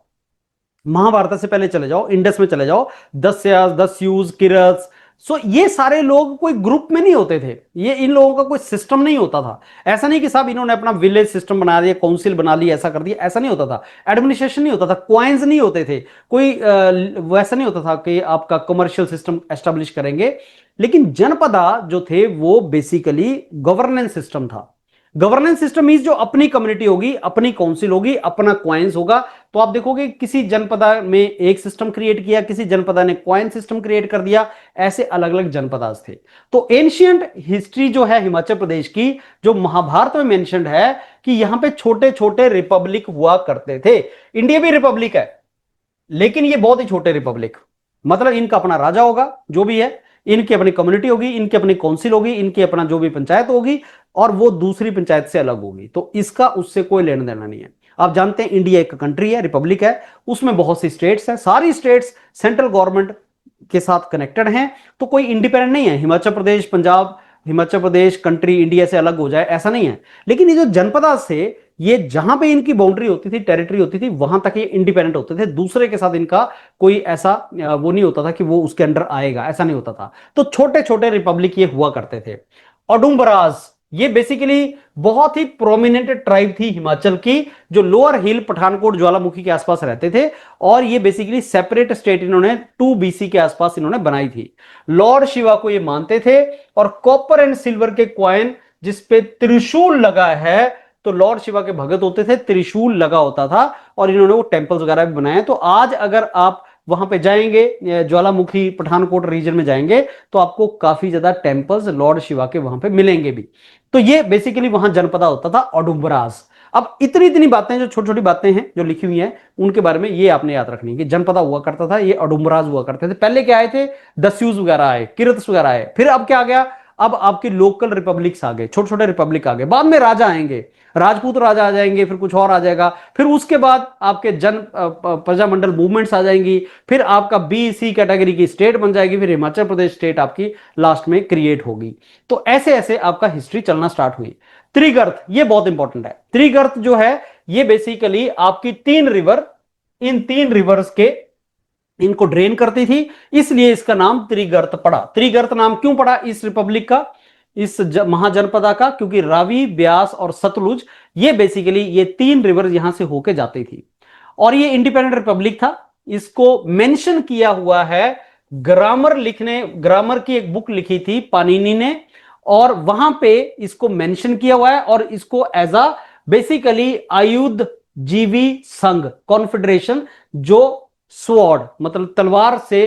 महाभारत से पहले चले जाओ, इंडस में चले जाओ, दस्यास, दस्यूज, किरस, सो ये सारे लोग कोई ग्रुप में नहीं होते थे, ये इन लोगों का कोई सिस्टम नहीं होता था। ऐसा नहीं कि साहब इन्होंने अपना विलेज सिस्टम बना दिया, काउंसिल बना ली, ऐसा कर दिया, ऐसा नहीं होता था। एडमिनिस्ट्रेशन नहीं होता था, क्वाइंस नहीं होते थे, कोई वैसा नहीं होता था कि आपका कमर्शियल सिस्टम एस्टेब्लिश करेंगे। लेकिन जनपदा जो थे वो बेसिकली गवर्नेंस सिस्टम था। गवर्नेंस सिस्टम मींस जो अपनी कम्युनिटी होगी, अपनी काउंसिल होगी, अपना क्वाइंस होगा। तो आप देखोगे किसी जनपदा में एक सिस्टम क्रिएट किया, किसी जनपदा ने क्वाइन सिस्टम क्रिएट कर दिया, ऐसे अलग अलग जनपदास थे। तो एंशियंट हिस्ट्री जो है हिमाचल प्रदेश की, जो महाभारत में मेंशन्ड है कि यहां पे छोटे छोटे रिपब्लिक हुआ करते थे। इंडिया भी रिपब्लिक है, लेकिन ये बहुत ही छोटे रिपब्लिक, मतलब इनका अपना राजा होगा जो भी है, इनकी अपनी कम्युनिटी होगी, इनकी अपनी काउंसिल होगी, इनकी अपना जो भी पंचायत होगी, और वो दूसरी पंचायत से अलग होगी। तो इसका उससे कोई लेना देना नहीं है। आप जानते हैं इंडिया एक कंट्री है, रिपब्लिक है, उसमें बहुत सी स्टेट्स हैं, सारी स्टेट्स सेंट्रल गवर्नमेंट के साथ कनेक्टेड हैं। तो कोई इंडिपेंडेंट नहीं है, हिमाचल प्रदेश, पंजाब, हिमाचल प्रदेश कंट्री इंडिया से अलग हो जाए, ऐसा नहीं है। लेकिन ये जो जनपदा से, ये जहां पे इनकी बाउंड्री होती थी, टेरिटरी होती थी, वहां तक ये इंडिपेंडेंट होते थे, दूसरे के साथ इनका कोई ऐसा वो नहीं होता था कि वो उसके अंडर आएगा, ऐसा नहीं होता था। तो छोटे छोटे रिपब्लिक ये हुआ करते थे। ओडुम्बराज, ये बेसिकली बहुत ही प्रोमिनेंट ट्राइब थी हिमाचल की, जो लोअर हिल, पठानकोट, ज्वालामुखी के आसपास रहते थे, और ये बेसिकली सेपरेट स्टेट इन्होंने 2 BC के आसपास इन्होंने बनाई थी। लॉर्ड शिवा को ये मानते थे, और कॉपर एंड सिल्वर के क्वाइन जिसपे त्रिशूल लगा है, तो लॉर्ड शिवा के भगत होते थे, त्रिशूल लगा होता था, और इन्होंने वो टेंपल्स वगैरह भी बनाए। तो आज अगर आप वहां पे जाएंगे, ज्वालामुखी, पठानकोट रीजन में जाएंगे, तो आपको काफी ज्यादा टेंपल्स लॉर्ड शिवा के वहां पे मिलेंगे भी। तो ये बेसिकली वहां जनपदा होता था ओडुम्बराज। अब इतनी इतनी बातें, जो छोटी छोटी बातें हैं जो लिखी हुई हैं, उनके बारे में ये आपने याद रखनी है कि जनपदा हुआ करता था, ये ओडुम्बराज हुआ करते थे। पहले क्या आए थे, दस्यूज वगैरह आए, किरत्स वगैरह आए, फिर अब क्या आ गया, अब आपकी लोकल रिपब्लिक्स आ गए, छोटे छोटे रिपब्लिक आ गए, बाद में राजा आएंगे, राजपूत राजा आ जाएंगे, फिर कुछ और आ जाएगा, फिर उसके बाद आपके प्रजामंडल मूवमेंट्स आ जाएंगी, फिर आपका BC कैटेगरी की स्टेट बन जाएगी, फिर हिमाचल प्रदेश स्टेट आपकी लास्ट में क्रिएट होगी। तो ऐसे ऐसे आपका हिस्ट्री चलना स्टार्ट हुई। त्रिगर्त, ये बहुत इंपॉर्टेंट है। त्रिगर्त जो है, ये बेसिकली आपकी 3 रिवर, इन 3 रिवर्स के इनको ड्रेन करती थी, इसलिए इसका नाम त्रिगर्त पड़ा। त्रिगर्त नाम क्यों पड़ा इस रिपब्लिक का, इस महाजनपदा का, क्योंकि रावी, ब्यास और सतलुज, ये बेसिकली ये 3 रिवर यहां से होके जाती थी, और ये इंडिपेंडेंट रिपब्लिक था। इसको मेंशन किया हुआ है ग्रामर लिखने, ग्रामर की एक बुक लिखी थी पाणिनि ने, और वहां पे इसको मेंशन किया हुआ है, और इसको एज अ बेसिकली आयुध जीवी संघ, कॉन्फेडरेशन, जो स्वॉर्ड मतलब तलवार से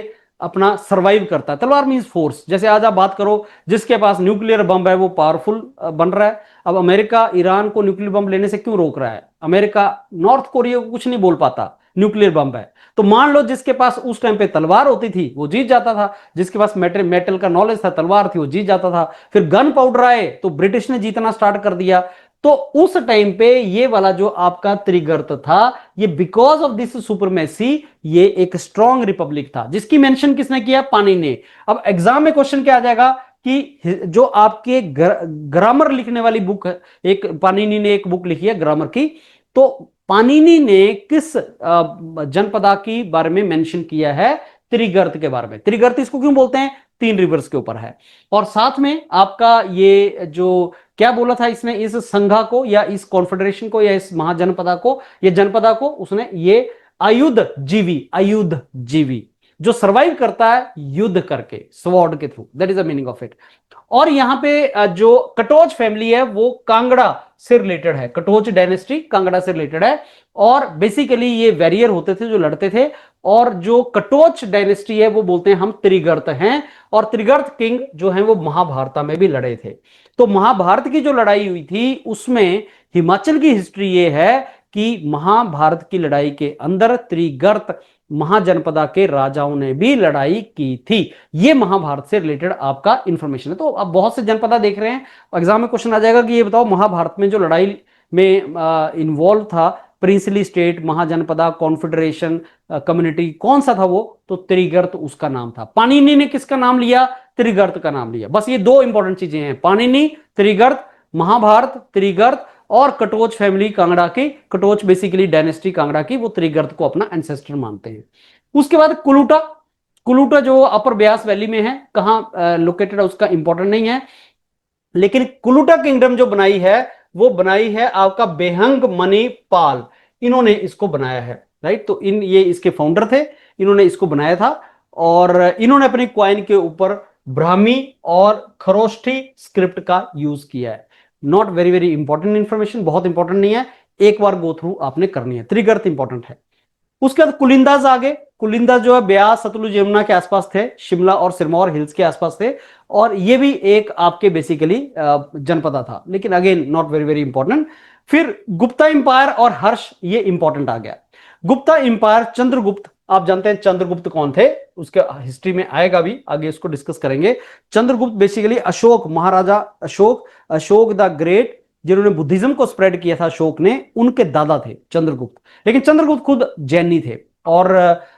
अपना सरवाइव करता है। तलवार मींस फोर्स। जैसे आज आप बात करो, जिसके पास न्यूक्लियर बम है वो पावरफुल बन रहा है। अब अमेरिका ईरान को न्यूक्लियर बम लेने से क्यों रोक रहा है, अमेरिका नॉर्थ कोरिया को कुछ नहीं बोल पाता, न्यूक्लियर बम है। तो मान लो जिसके पास उस टाइम पे तलवार होती थी वो जीत जाता था, जिसके पास मेटल का नॉलेज था, तलवार थी, वो जीत जाता था। फिर गन पाउडर आए तो ब्रिटिश ने जीतना स्टार्ट कर दिया। तो उस टाइम पे ये वाला जो आपका त्रिगर्त था, ये बिकॉज ऑफ दिस सुपरमेसी, ये एक स्ट्रॉन्ग रिपब्लिक था, जिसकी मेंशन किसने किया, पाणिनि ने। अब एग्जाम में क्वेश्चन क्या आ जाएगा कि जो आपके ग्रामर लिखने वाली बुक है, एक पाणिनि ने एक बुक लिखी है ग्रामर की, तो पाणिनि ने किस जनपदा की बारे में मेंशन किया है, त्रिगर्त के बारे में। त्रिगर्त इसको क्यों बोलते हैं, 3 रिवर्स के ऊपर है। और साथ में आपका ये जो क्या बोला था इसने, इस संघा को या इस कॉन्फेडरेशन को या इस महाजनपदा को, ये जनपदा को उसने ये आयुध जीवी, आयुध जीवी, जो सर्वाइव करता है युद्ध करके, स्वॉर्ड के through, that is the meaning of it. और यहां पे जो कटोच फैमिली है वो कांगड़ा से रिलेटेड है, कटोच डायनेस्टी कांगड़ा से रिलेटेड है। और बेसिकली ये वैरियर होते थे जो लड़ते थे, और जो कटोच डायनेस्टी है वो बोलते हैं हम त्रिगर्त हैं, और त्रिगर्त किंग जो है वो महाभारत में भी लड़े थे। तो महाभारत की जो लड़ाई हुई थी उसमें हिमाचल की हिस्ट्री ये है कि महाभारत की लड़ाई के अंदर त्रिगर्त महाजनपदा के राजाओं ने भी लड़ाई की थी। ये महाभारत से रिलेटेड आपका इंफॉर्मेशन है। तो आप बहुत से जनपदा देख रहे हैं, एग्जाम में क्वेश्चन आ जाएगा कि ये बताओ महाभारत में जो लड़ाई में इन्वॉल्व था, princely state, Mahajanapada, confederation, community, कौन सा था वो? तो त्रिगर्त उसका नाम था। पाणिनि ने किसका नाम लिया? त्रिगर्त का नाम लिया। बस ये दो इंपॉर्टेंट चीजें हैं, पाणिनि, त्रिगर्त, महाभारत, त्रिगर्त, और कटोच फैमिली कांगड़ा की, कटोच बेसिकली डायनेस्टी कांगड़ा की, वो त्रिगर्त को अपना एंसेस्टर मानते हैं। उसके बाद कुलूटा, कुलूटा जो अपर ब्यास वैली में है, कहां लोकेटेड है उसका इंपॉर्टेंट नहीं है, लेकिन कुलूटा किंगडम जो बनाई है वो बनाई है आपका बेहंग मणि पाल, इन्होंने इसको बनाया है, राइट। तो ये इसके फाउंडर थे, इन्होंने इसको बनाया था, और इन्होंने अपनी क्वाइन के ऊपर ब्राह्मी और खरोष्ठी स्क्रिप्ट का यूज किया है। Not very very important information, बहुत इंपॉर्टेंट नहीं है, एक बार गो थ्रू आपने करनी है। त्रिगर्त इंपॉर्टेंट है। उसके बाद कुलिंदाज आगे, कुलिंदाज जो है ब्यास सतलुज यमुना के आसपास थे, शिमला और सिरमौर हिल्स के आसपास थे, और ये भी एक आपके बेसिकली जनपदा था, लेकिन again not very very important. फिर गुप्ता इंपायर और हर्ष, ये इंपॉर्टेंट आ गया। गुप्ता इंपायर, चंद्रगुप्त, आप जानते हैं चंद्रगुप्त कौन थे, उसके हिस्ट्री में आएगा भी, आगे इसको डिस्कस करेंगे। Chandragupta basically Ashok, Maharaja Ashok, Ashok the great, जिन्होंने बुद्धिज्म को स्प्रेड किया था अशोक ने, उनके दादा थे चंद्रगुप्त। लेकिन चंद्रगुप्त खुद जैनी थे, और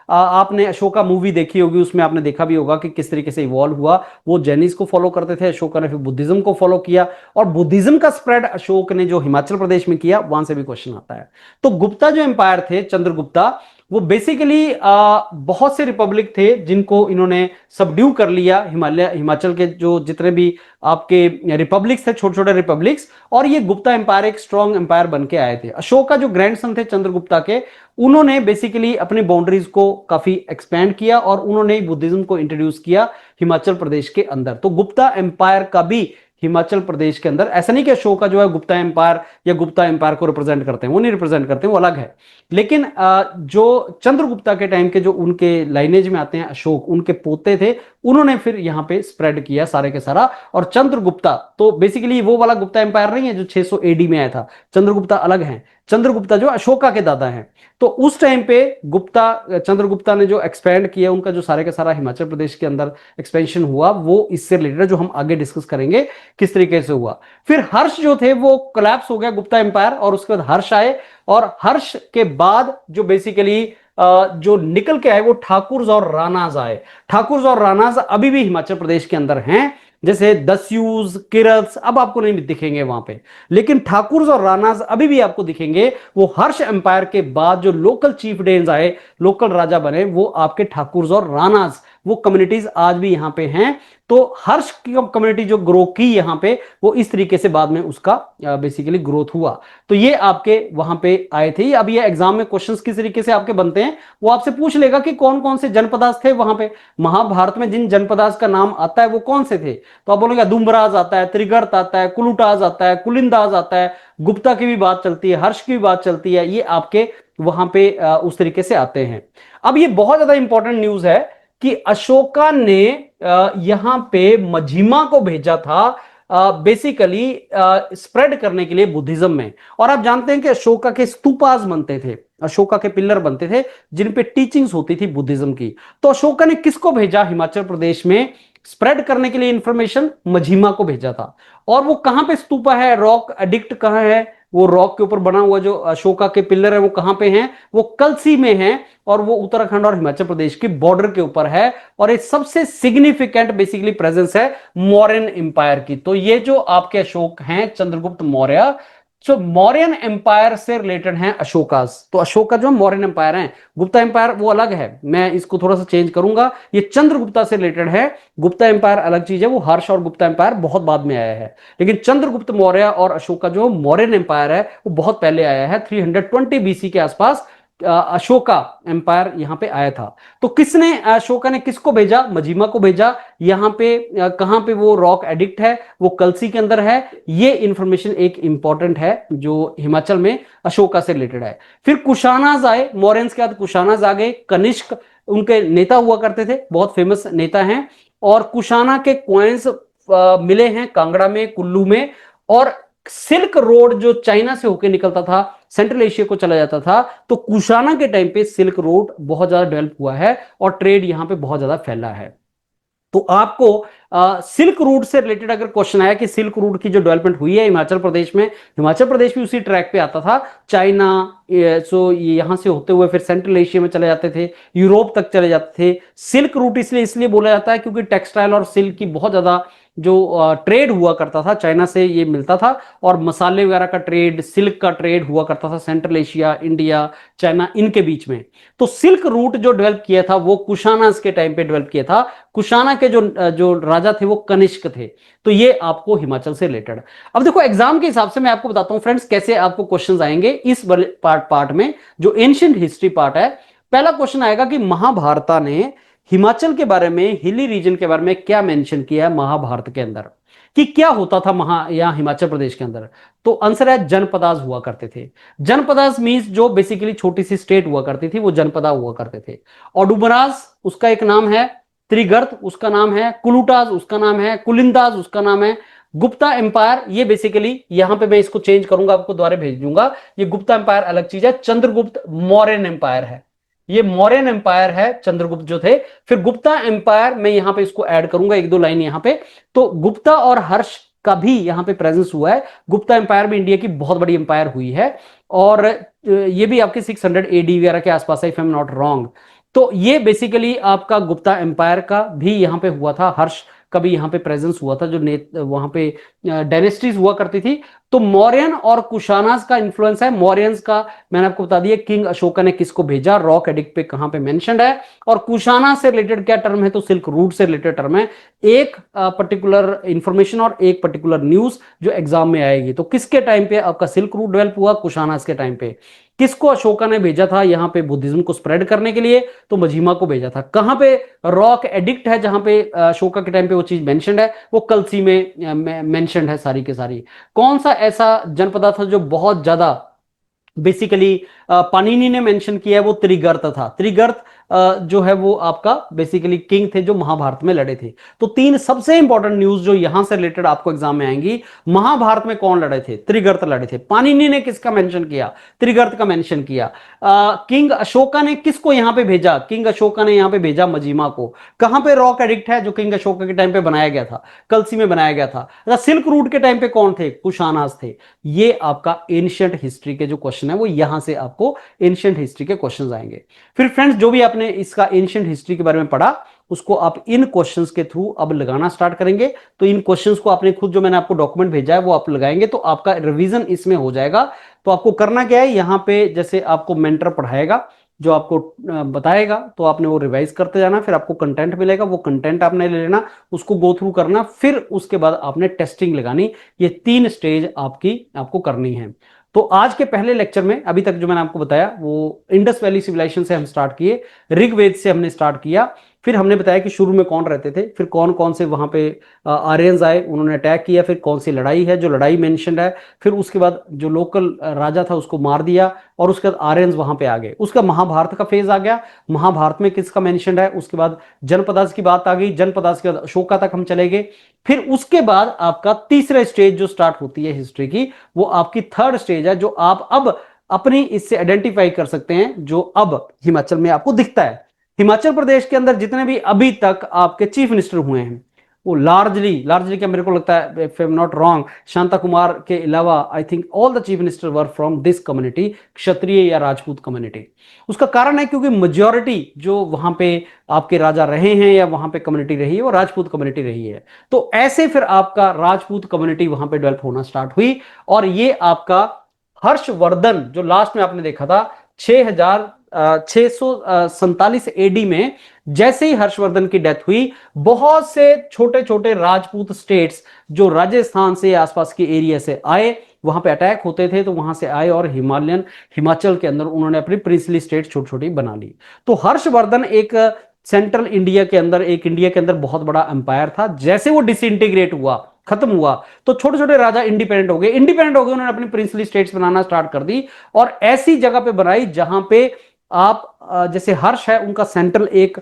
आपने अशोका मूवी देखी होगी, उसमें आपने देखा भी होगा कि किस तरीके से इवॉल्व हुआ। वो जैनिस को फॉलो करते थे, अशोका ने फिर बुद्धिज्म को फॉलो किया, और बुद्धिज्म का स्प्रेड अशोक ने जो हिमाचल प्रदेश में किया, वहां से भी क्वेश्चन आता है। तो गुप्ता जो एम्पायर थे, चंद्रगुप्ता, वो बेसिकली बहुत से रिपब्लिक थे जिनको इन्होंने सबड्यू कर लिया, हिमाचल के जो जितने भी आपके रिपब्लिक्स थे, छोटे छोटे रिपब्लिक्स, और ये गुप्ता एम्पायर एक स्ट्रॉन्ग एम्पायर बन के आए थे। अशोक का जो ग्रैंडसन थे चंद्रगुप्ता के, उन्होंने बेसिकली अपनी बाउंड्रीज को काफी एक्सपेंड किया, और उन्होंने बुद्धिज्म को इंट्रोड्यूस किया हिमाचल प्रदेश के अंदर। तो गुप्ता एम्पायर का भी हिमाचल प्रदेश के अंदर, ऐसा नहीं कि अशोका जो है गुप्ता एम्पायर या गुप्ता एम्पायर को रिप्रेजेंट करते हैं, वो नहीं रिप्रेजेंट करते, वो अलग है। लेकिन जो चंद्रगुप्ता के टाइम के जो उनके लाइनेज में आते हैं अशोक, उनके पोते थे, उन्होंने फिर यहां पे स्प्रेड किया सारे के सारा। और चंद्रगुप्ता तो बेसिकली वो वाला गुप्ता एम्पायर नहीं है जो 600 एडी में आया था, चंद्रगुप्ता अलग है। चंद्रगुप्ता जो अशोका के दादा हैं, तो उस टाइम पे गुप्ता, चंद्रगुप्ता ने जो एक्सपेंड किया, उनका जो सारे का सारा हिमाचल प्रदेश के अंदर एक्सपेंशन हुआ, वो इससे रिलेटेड जो हम आगे डिस्कस करेंगे किस तरीके से हुआ। फिर हर्ष जो थे वो कोलैप्स हो गया गुप्ता एम्पायर, और उसके बाद हर्ष आए, और हर्ष के बाद जो बेसिकली जो निकल के आए वो ठाकुर और राणाज आए। ठाकुर और राणाज अभी भी हिमाचल प्रदेश के अंदर हैं, जैसे दस्यूज, किरत्स अब आपको नहीं दिखेंगे वहां पे, लेकिन ठाकुर और राणाज अभी भी आपको दिखेंगे। वो हर्ष एम्पायर के बाद जो लोकल चीफ डेन्स आए, लोकल राजा बने, वो आपके ठाकुर और राणाज, वो कम्युनिटीज आज भी यहां पे हैं। तो हर्ष की कम्युनिटी जो ग्रो की यहां पे, वो इस तरीके से बाद में उसका बेसिकली ग्रोथ हुआ। तो ये आपके वहां पे आए थे। अब ये एग्जाम में क्वेश्चंस किस तरीके से आपके बनते हैं, वो आपसे पूछ लेगा कि कौन कौन से जनपदास थे वहां पे, महाभारत में जिन जनपदास का नाम आता है वो कौन से थे। तो आप बोलोगे दुम्बराज आता है, त्रिगर्त आता है, कुलुटाज आता है, कुलिंदाज आता है, गुप्ता की भी बात चलती है, हर्ष की भी बात चलती है, ये आपके वहां पे उस तरीके से आते हैं। अब ये बहुत ज्यादा इंपॉर्टेंट न्यूज है कि अशोका ने यहां पे मझिमा को भेजा था बेसिकली स्प्रेड करने के लिए बुद्धिज्म में। और आप जानते हैं कि अशोका के स्तूपास बनते थे, अशोका के पिलर बनते थे जिन पे टीचिंग्स होती थी बुद्धिज्म की। तो अशोका ने किसको भेजा हिमाचल प्रदेश में स्प्रेड करने के लिए इंफॉर्मेशन? मझिमा को भेजा था। और वो कहां पे स्तूपा है, रॉक एडिक्ट कहां है, वो रॉक के ऊपर बना हुआ जो अशोका के पिलर है वो कहां पे हैं? वो कलसी में है, और वो उत्तराखंड और हिमाचल प्रदेश की बॉर्डर के ऊपर है। और ये सबसे सिग्निफिकेंट बेसिकली प्रेजेंस है मौर्यन एम्पायर की। तो ये जो आपके अशोक हैं चंद्रगुप्त मौर्य, जो मौर्यन एम्पायर से रिलेटेड हैं अशोकास। तो अशोका जो मौर्यन एम्पायर हैं, गुप्ता एम्पायर वो अलग है, मैं इसको थोड़ा सा चेंज करूंगा, ये चंद्रगुप्ता से रिलेटेड है। गुप्ता एम्पायर अलग चीज है, वो हर्ष और गुप्ता एम्पायर बहुत बाद में आया है। लेकिन चंद्रगुप्त मौर्य और अशोका जो मौर्यन एम्पायर है वो बहुत पहले आया है, 320 बीसी के आसपास। अशोका एम्पायर यहां पे आया था। तो किसने, अशोका ने किसको भेजा, मजीमा को भेजा। यहां पे कहां पे वो रॉक एडिक्ट है, वो कलसी के अंदर है। ये इंफॉर्मेशन एक इंपॉर्टेंट है जो हिमाचल में अशोका से रिलेटेड है। फिर कुशानाज आए, मौर्यंस के बाद कुशानाज आ गए। कनिष्क उनके नेता हुआ करते थे, बहुत फेमस नेता हैं। और कुशाना के कॉइन्स मिले हैं कांगड़ा में, कुल्लू में। और सिल्क रोड जो चाइना से होकर निकलता था, सेंट्रल एशिया को चला जाता था, तो कुशाना के टाइम पे सिल्क रोड बहुत ज्यादा डेवलप हुआ है और ट्रेड यहां पे बहुत ज्यादा फैला है। तो आपको सिल्क रूट से रिलेटेड अगर क्वेश्चन आया कि सिल्क रूट की जो डेवलपमेंट हुई है हिमाचल प्रदेश में, हिमाचल प्रदेश भी उसी ट्रैक पे आता था। चाइना, सो ये यहां से होते हुए फिर सेंट्रल एशिया में चले जाते थे, यूरोप तक चले जाते थे। सिल्क रूट इसलिए इसलिए बोला जाता है क्योंकि टेक्सटाइल और सिल्क की बहुत ज्यादा जो ट्रेड हुआ करता था, चाइना से ये मिलता था। और मसाले वगैरह का ट्रेड, सिल्क का ट्रेड हुआ करता था सेंट्रल एशिया, इंडिया, चाइना, इनके बीच में। तो सिल्क रूट जो डेवलप किया था वो कुशानास के टाइम पे डेवलप किया था। कुशाना के जो जो राजा थे वो कनिष्क थे। तो ये आपको हिमाचल से रिलेटेड। अब देखो एग्जाम के हिसाब से मैं आपको बताता हूं फ्रेंड्स कैसे आपको क्वेश्चंस आएंगे इस पार्ट में, जो एंशिएंट हिस्ट्री पार्ट है। पहला क्वेश्चन आएगा कि महाभारता ने हिमाचल के बारे में, हिली रीजन के बारे में क्या मेंशन किया है महाभारत के अंदर, कि क्या होता था यहां हिमाचल प्रदेश के अंदर। तो आंसर है जनपदास हुआ करते थे। जनपदास मींस जो बेसिकली छोटी सी स्टेट हुआ करती थी वो जनपदा हुआ करते थे। ओडुबरास उसका एक नाम है, त्रिगर्त उसका नाम है, कुलुटास उसका नाम है, कुलिंदास उसका नाम है। गुप्ता एम्पायर ये बेसिकली, यहां पे मैं इसको चेंज करूंगा, आपको द्वारा भेज दूंगा। ये गुप्ता एम्पायर अलग चीज है, चंद्रगुप्त मौर्यन एम्पायर है। ये मौर्यन एम्पायर है, चंद्रगुप्त जो थे। फिर गुप्ता एम्पायर मैं यहां पे इसको ऐड करूंगा, एक दो लाइन यहां पे। तो गुप्ता और हर्ष का भी यहां पे प्रेजेंस हुआ है। गुप्ता एम्पायर भी इंडिया की बहुत बड़ी एम्पायर हुई है। और ये भी आपके 600 एडी वगैरह के आसपास है, if I am not wrong. तो ये बेसिकली आपका गुप्ता एम्पायर का भी यहां पे हुआ था, हर्ष का भी यहां पे प्रेजेंस हुआ था, जो वहां पे डायनेस्टीज हुआ करती थी। तो मौर्यन और कुशानास का इंफ्लुएंस है। मौर्यंस का मैंने आपको बता दिया, किंग अशोका ने किसको भेजा, रॉक एडिक्ट पे कहां पे मेंशन्ड है। और कुशाना से रिलेटेड क्या टर्म है, तो सिल्क रूट से रिलेटेड टर्म है। एक पर्टिकुलर इंफॉर्मेशन और एक पर्टिकुलर न्यूज जो एग्जाम में आएगी। तो किसके टाइम पे आपका सिल्क रूट डेवलप हुआ, कुशानास के टाइम पे। किसको अशोका ने भेजा था यहां पे बुद्धिज्म को स्प्रेड करने के लिए, तो मजीमा को भेजा था। कहां पे रॉक एडिक्ट है, जहां पे अशोका के टाइम पे वो चीज मेंशन्ड है, वो कलसी में मेंशन्ड है सारी के सारी। कौन सा ऐसा जनपद था जो बहुत ज्यादा बेसिकली पाणिनि ने मेंशन किया है, वो त्रिगर्त था। त्रिगर्त जो है वो आपका बेसिकली किंग थे जो महाभारत में लड़े थे। तो तीन सबसे इंपॉर्टेंट न्यूज जो यहां से रिलेटेड आपको एग्जाम में आएंगी, महाभारत में कौन लड़े थे, त्रिगर्त लड़े थे। पाणिनि ने किसका मेंशन किया, त्रिगर्त का मेंशन किया। किंग अशोका ने किसको यहां पे भेजा, किंग अशोका ने यहां पे भेजा मजीमा को। कहां पे रॉक एडिक्ट है जो किंग अशोका के टाइम पे बनाया गया था, कलसी में बनाया गया था। सिल्क रूट के टाइम पे कौन थे, कुशानास थे। ये आपका एंशिएंट हिस्ट्री के जो क्वेश्चन है वो यहां से आपको एंशिएंट हिस्ट्री के क्वेश्चंस आएंगे। फिर फ्रेंड्स जो भी आपने इसका एंशिएंट हिस्ट्री के बारे में पढ़ा उसको आप इन क्वेश्चंस के थ्रू अब लगाना स्टार्ट करेंगे। तो इन क्वेश्चंस को आपने खुद, जो मैंने आपको डॉक्यूमेंट भेजा है वो आप लगाएंगे तो आपका रिवीजन इसमें हो जाएगा। तो आपको करना क्या है, यहां पे जैसे आपको मेंटर पढ़ाएगा, जो आपको बताएगा, तो आपने वो रिवाइज करते जाना। फिर आपको कंटेंट मिलेगा, वो कंटेंट आपने ले लेना, उसको गो थ्रू करना। फिर उसके बाद आपने टेस्टिंग लगानी। ये 3 स्टेज आपको करनी है। तो आज के पहले लेक्चर में अभी तक जो मैंने आपको बताया वो इंडस वैली सिविलाइजेशन से हम स्टार्ट किए, ऋग्वेद से हमने स्टार्ट किया। फिर हमने बताया कि शुरू में कौन रहते थे, फिर कौन कौन से वहां पे आर्यंस आए, उन्होंने अटैक किया, फिर कौन सी लड़ाई है जो लड़ाई मेंशन्ड है, फिर उसके बाद जो लोकल राजा था उसको मार दिया, और उसके बाद आर्यंस वहां पे आ गए। उसका महाभारत का फेज आ गया, महाभारत में किसका मेंशन्ड है। उसके बाद जनपदास की बात आ गई, जनपदास के बाद अशोका तक हम चले गए। फिर उसके बाद आपका तीसरा स्टेज जो स्टार्ट होती है हिस्ट्री की, वो आपकी थर्ड स्टेज है, जो आप अब अपनी इससे आइडेंटिफाई कर सकते हैं, जो अब हिमाचल में आपको दिखता है। हिमाचल प्रदेश के अंदर जितने भी अभी तक आपके चीफ मिनिस्टर हुए हैं वो लार्जली क्या मेरे को लगता है, if I am not wrong, Shanta Kumar के अलावा I think all the chief minister were from this community, Kshatriya या राजपूत कम्युनिटी। उसका कारण है क्योंकि मेजॉरिटी जो वहां पे आपके राजा रहे हैं या वहां पे कम्युनिटी रही है वो राजपूत कम्युनिटी रही है। तो ऐसे फिर आपका राजपूत कम्युनिटी वहां पे डेवलप होना स्टार्ट हुई। और ये आपका हर्षवर्धन जो लास्ट में आपने देखा था 6,647 एडी में, जैसे ही हर्षवर्धन की डेथ हुई, बहुत से छोटे छोटे राजपूत स्टेट्स जो राजस्थान से आसपास के एरिया से आए, वहां पे अटैक होते थे, तो वहां से आए और हिमाचल के अंदर उन्होंने अपनी प्रिंसली स्टेट छोटी छोटी बना ली। तो हर्षवर्धन एक सेंट्रल इंडिया के अंदर, एक इंडिया के अंदर बहुत बड़ा एम्पायर था। जैसे वो डिसइंटीग्रेट हुआ, खत्म हुआ, तो छोटे छोटे राजा इंडिपेंडेंट हो गए। उन्होंने अपनी प्रिंसली स्टेट्स बनाना स्टार्ट कर दी, और ऐसी जगह पे बनाई जहां पे आप जैसे हर्ष है, उनका सेंट्रल एक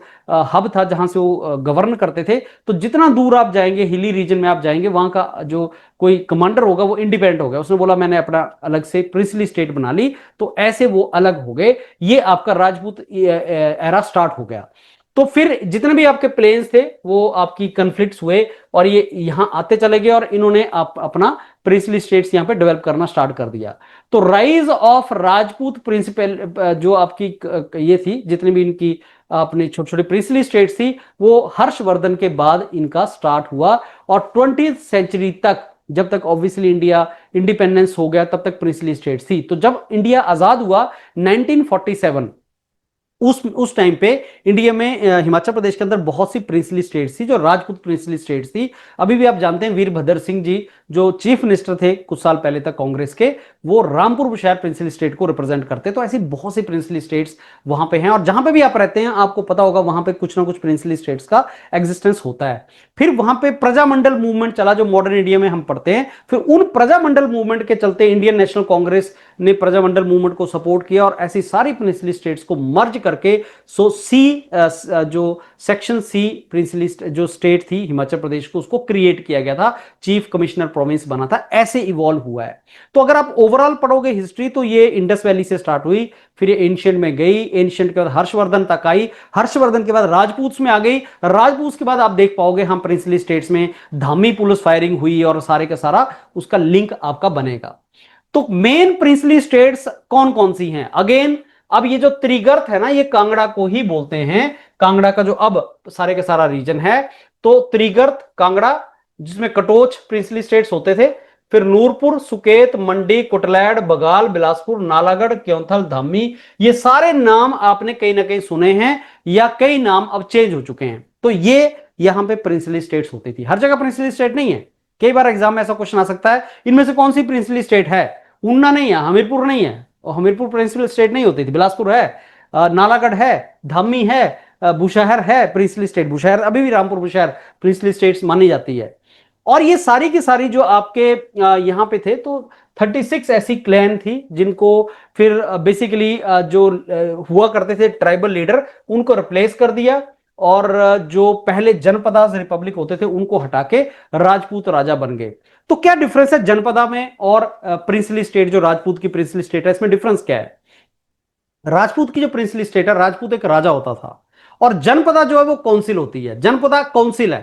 हब था जहां से वो गवर्न करते थे। तो जितना दूर आप जाएंगे, हिली रीजन में आप जाएंगे, वहां का जो कोई कमांडर होगा वो इंडिपेंडेंट हो गया, उसने बोला मैंने अपना अलग से प्रिंसली स्टेट बना ली, तो ऐसे वो अलग हो गए। ये आपका राजपूत एरा स्टार्ट हो गया। तो फिर जितने भी आपके प्लेन्स थे वो आपकी कन्फ्लिक्ट्स हुए, और ये यहां आते चले गए, और इन्होंने अपना प्रिंसली स्टेट्स यहां पे डेवलप करना स्टार्ट कर दिया। तो राइज ऑफ राजपूत प्रिंसिपल जो आपकी ये थी, जितनी भी इनकी अपनी छोटी छोटी प्रिंसली स्टेट्स थी, वो हर्षवर्धन के बाद इनका स्टार्ट हुआ। और 20th सेंचुरी तक, जब तक ऑब्वियसली इंडिया इंडिपेंडेंस हो गया, तब तक प्रिंसली स्टेट्स थी। तो जब इंडिया आजाद हुआ 1947, उस टाइम पे इंडिया में हिमाचल प्रदेश के अंदर बहुत सी प्रिंसली स्टेट्स थी, जो राजपूत प्रिंसली स्टेट्स थी। अभी भी आप जानते हैं वीरभद्र सिंह जी जो चीफ मिनिस्टर थे कुछ साल पहले तक कांग्रेस के, वो रामपुर बुशहर प्रिंसली स्टेट को रिप्रेजेंट करते। तो ऐसी बहुत सी प्रिंसली स्टेट्स वहां पे हैं, और जहां पे भी आप रहते हैं आपको पता होगा वहां पे कुछ ना कुछ प्रिंसली स्टेट्स का एग्जिस्टेंस होता है। फिर वहां पे प्रजामंडल मूवमेंट चला, जो मॉडर्न इंडिया में हम पढ़ते हैं। फिर उन प्रजामंडल मूवमेंट के चलते इंडियन नेशनल कांग्रेस ने प्रजामंडल मूवमेंट को सपोर्ट किया, और ऐसी सारी प्रिंसली स्टेट्स को मर्ज करके सो सी जो सेक्शन सी प्रिंसली जो स्टेट थी हिमाचल प्रदेश को, उसको क्रिएट किया गया था, चीफ कमिश्नर प्रोविंस बना था। ऐसे इवॉल्व हुआ है। तो अगर आप ओवरऑल पढ़ोगे हिस्ट्री, तो ये इंडस वैली से स्टार्ट हुई, फिर ये एंशियंट में गई, एंशियंट के बाद हर्षवर्धन तक आई, हर्षवर्धन के बाद राजपूत में आ गई, राजपूत के बाद आप देख पाओगे हम प्रिंसली स्टेट्स में धामी पुलिस फायरिंग हुई, और सारे का सारा उसका लिंक आपका बनेगा। तो मेन प्रिंसली स्टेट्स कौन कौन सी हैं? अगेन, अब ये जो त्रिगर्त है ना, ये कांगड़ा को ही बोलते हैं। कांगड़ा का जो अब सारे का सारा रीजन है, तो त्रिगर्त कांगड़ा, जिसमें कटोच प्रिंसली स्टेट्स होते थे। फिर नूरपुर, सुकेत, मंडी, कुटलैड, बगाल, बिलासपुर, नालागढ़, क्योंथल, धामी, ये सारे नाम आपने कहीं ना कहीं सुने हैं, या कई नाम अब चेंज हो चुके हैं। तो ये यहां पे प्रिंसली स्टेट्स होती थी। हर जगह प्रिंसली स्टेट नहीं है। कई बार एग्जाम में ऐसा क्वेश्चन आ सकता है, इनमें से कौन सी प्रिंसली स्टेट है? ऊना नहीं है, हमीरपुर नहीं है, और हमीरपुर प्रिंसिपल स्टेट नहीं होती थी। बिलासपुर है, नालागढ़ है, धामी है, बुशहर है प्रिंसली स्टेट। बुशहर अभी भी रामपुर बुशहर प्रिंसली स्टेट्स मानी जाती है। और ये सारी की सारी जो आपके यहां पे थे, तो 36 ऐसी क्लैन थी जिनको फिर बेसिकली जो हुआ करते थे ट्राइबल लीडर, उनको रिप्लेस कर दिया, और जो पहले जनपदा रिपब्लिक होते थे उनको हटा के राजपूत राजा बन गए। तो क्या डिफरेंस है जनपदा में और प्रिंसली स्टेट, जो राजपूत की प्रिंसली स्टेट है, इसमें डिफरेंस क्या है? राजपूत की जो प्रिंसली स्टेट है, राजपूत एक राजा होता था, और जनपदा जो है वो काउंसिल होती है। जनपदा काउंसिल है,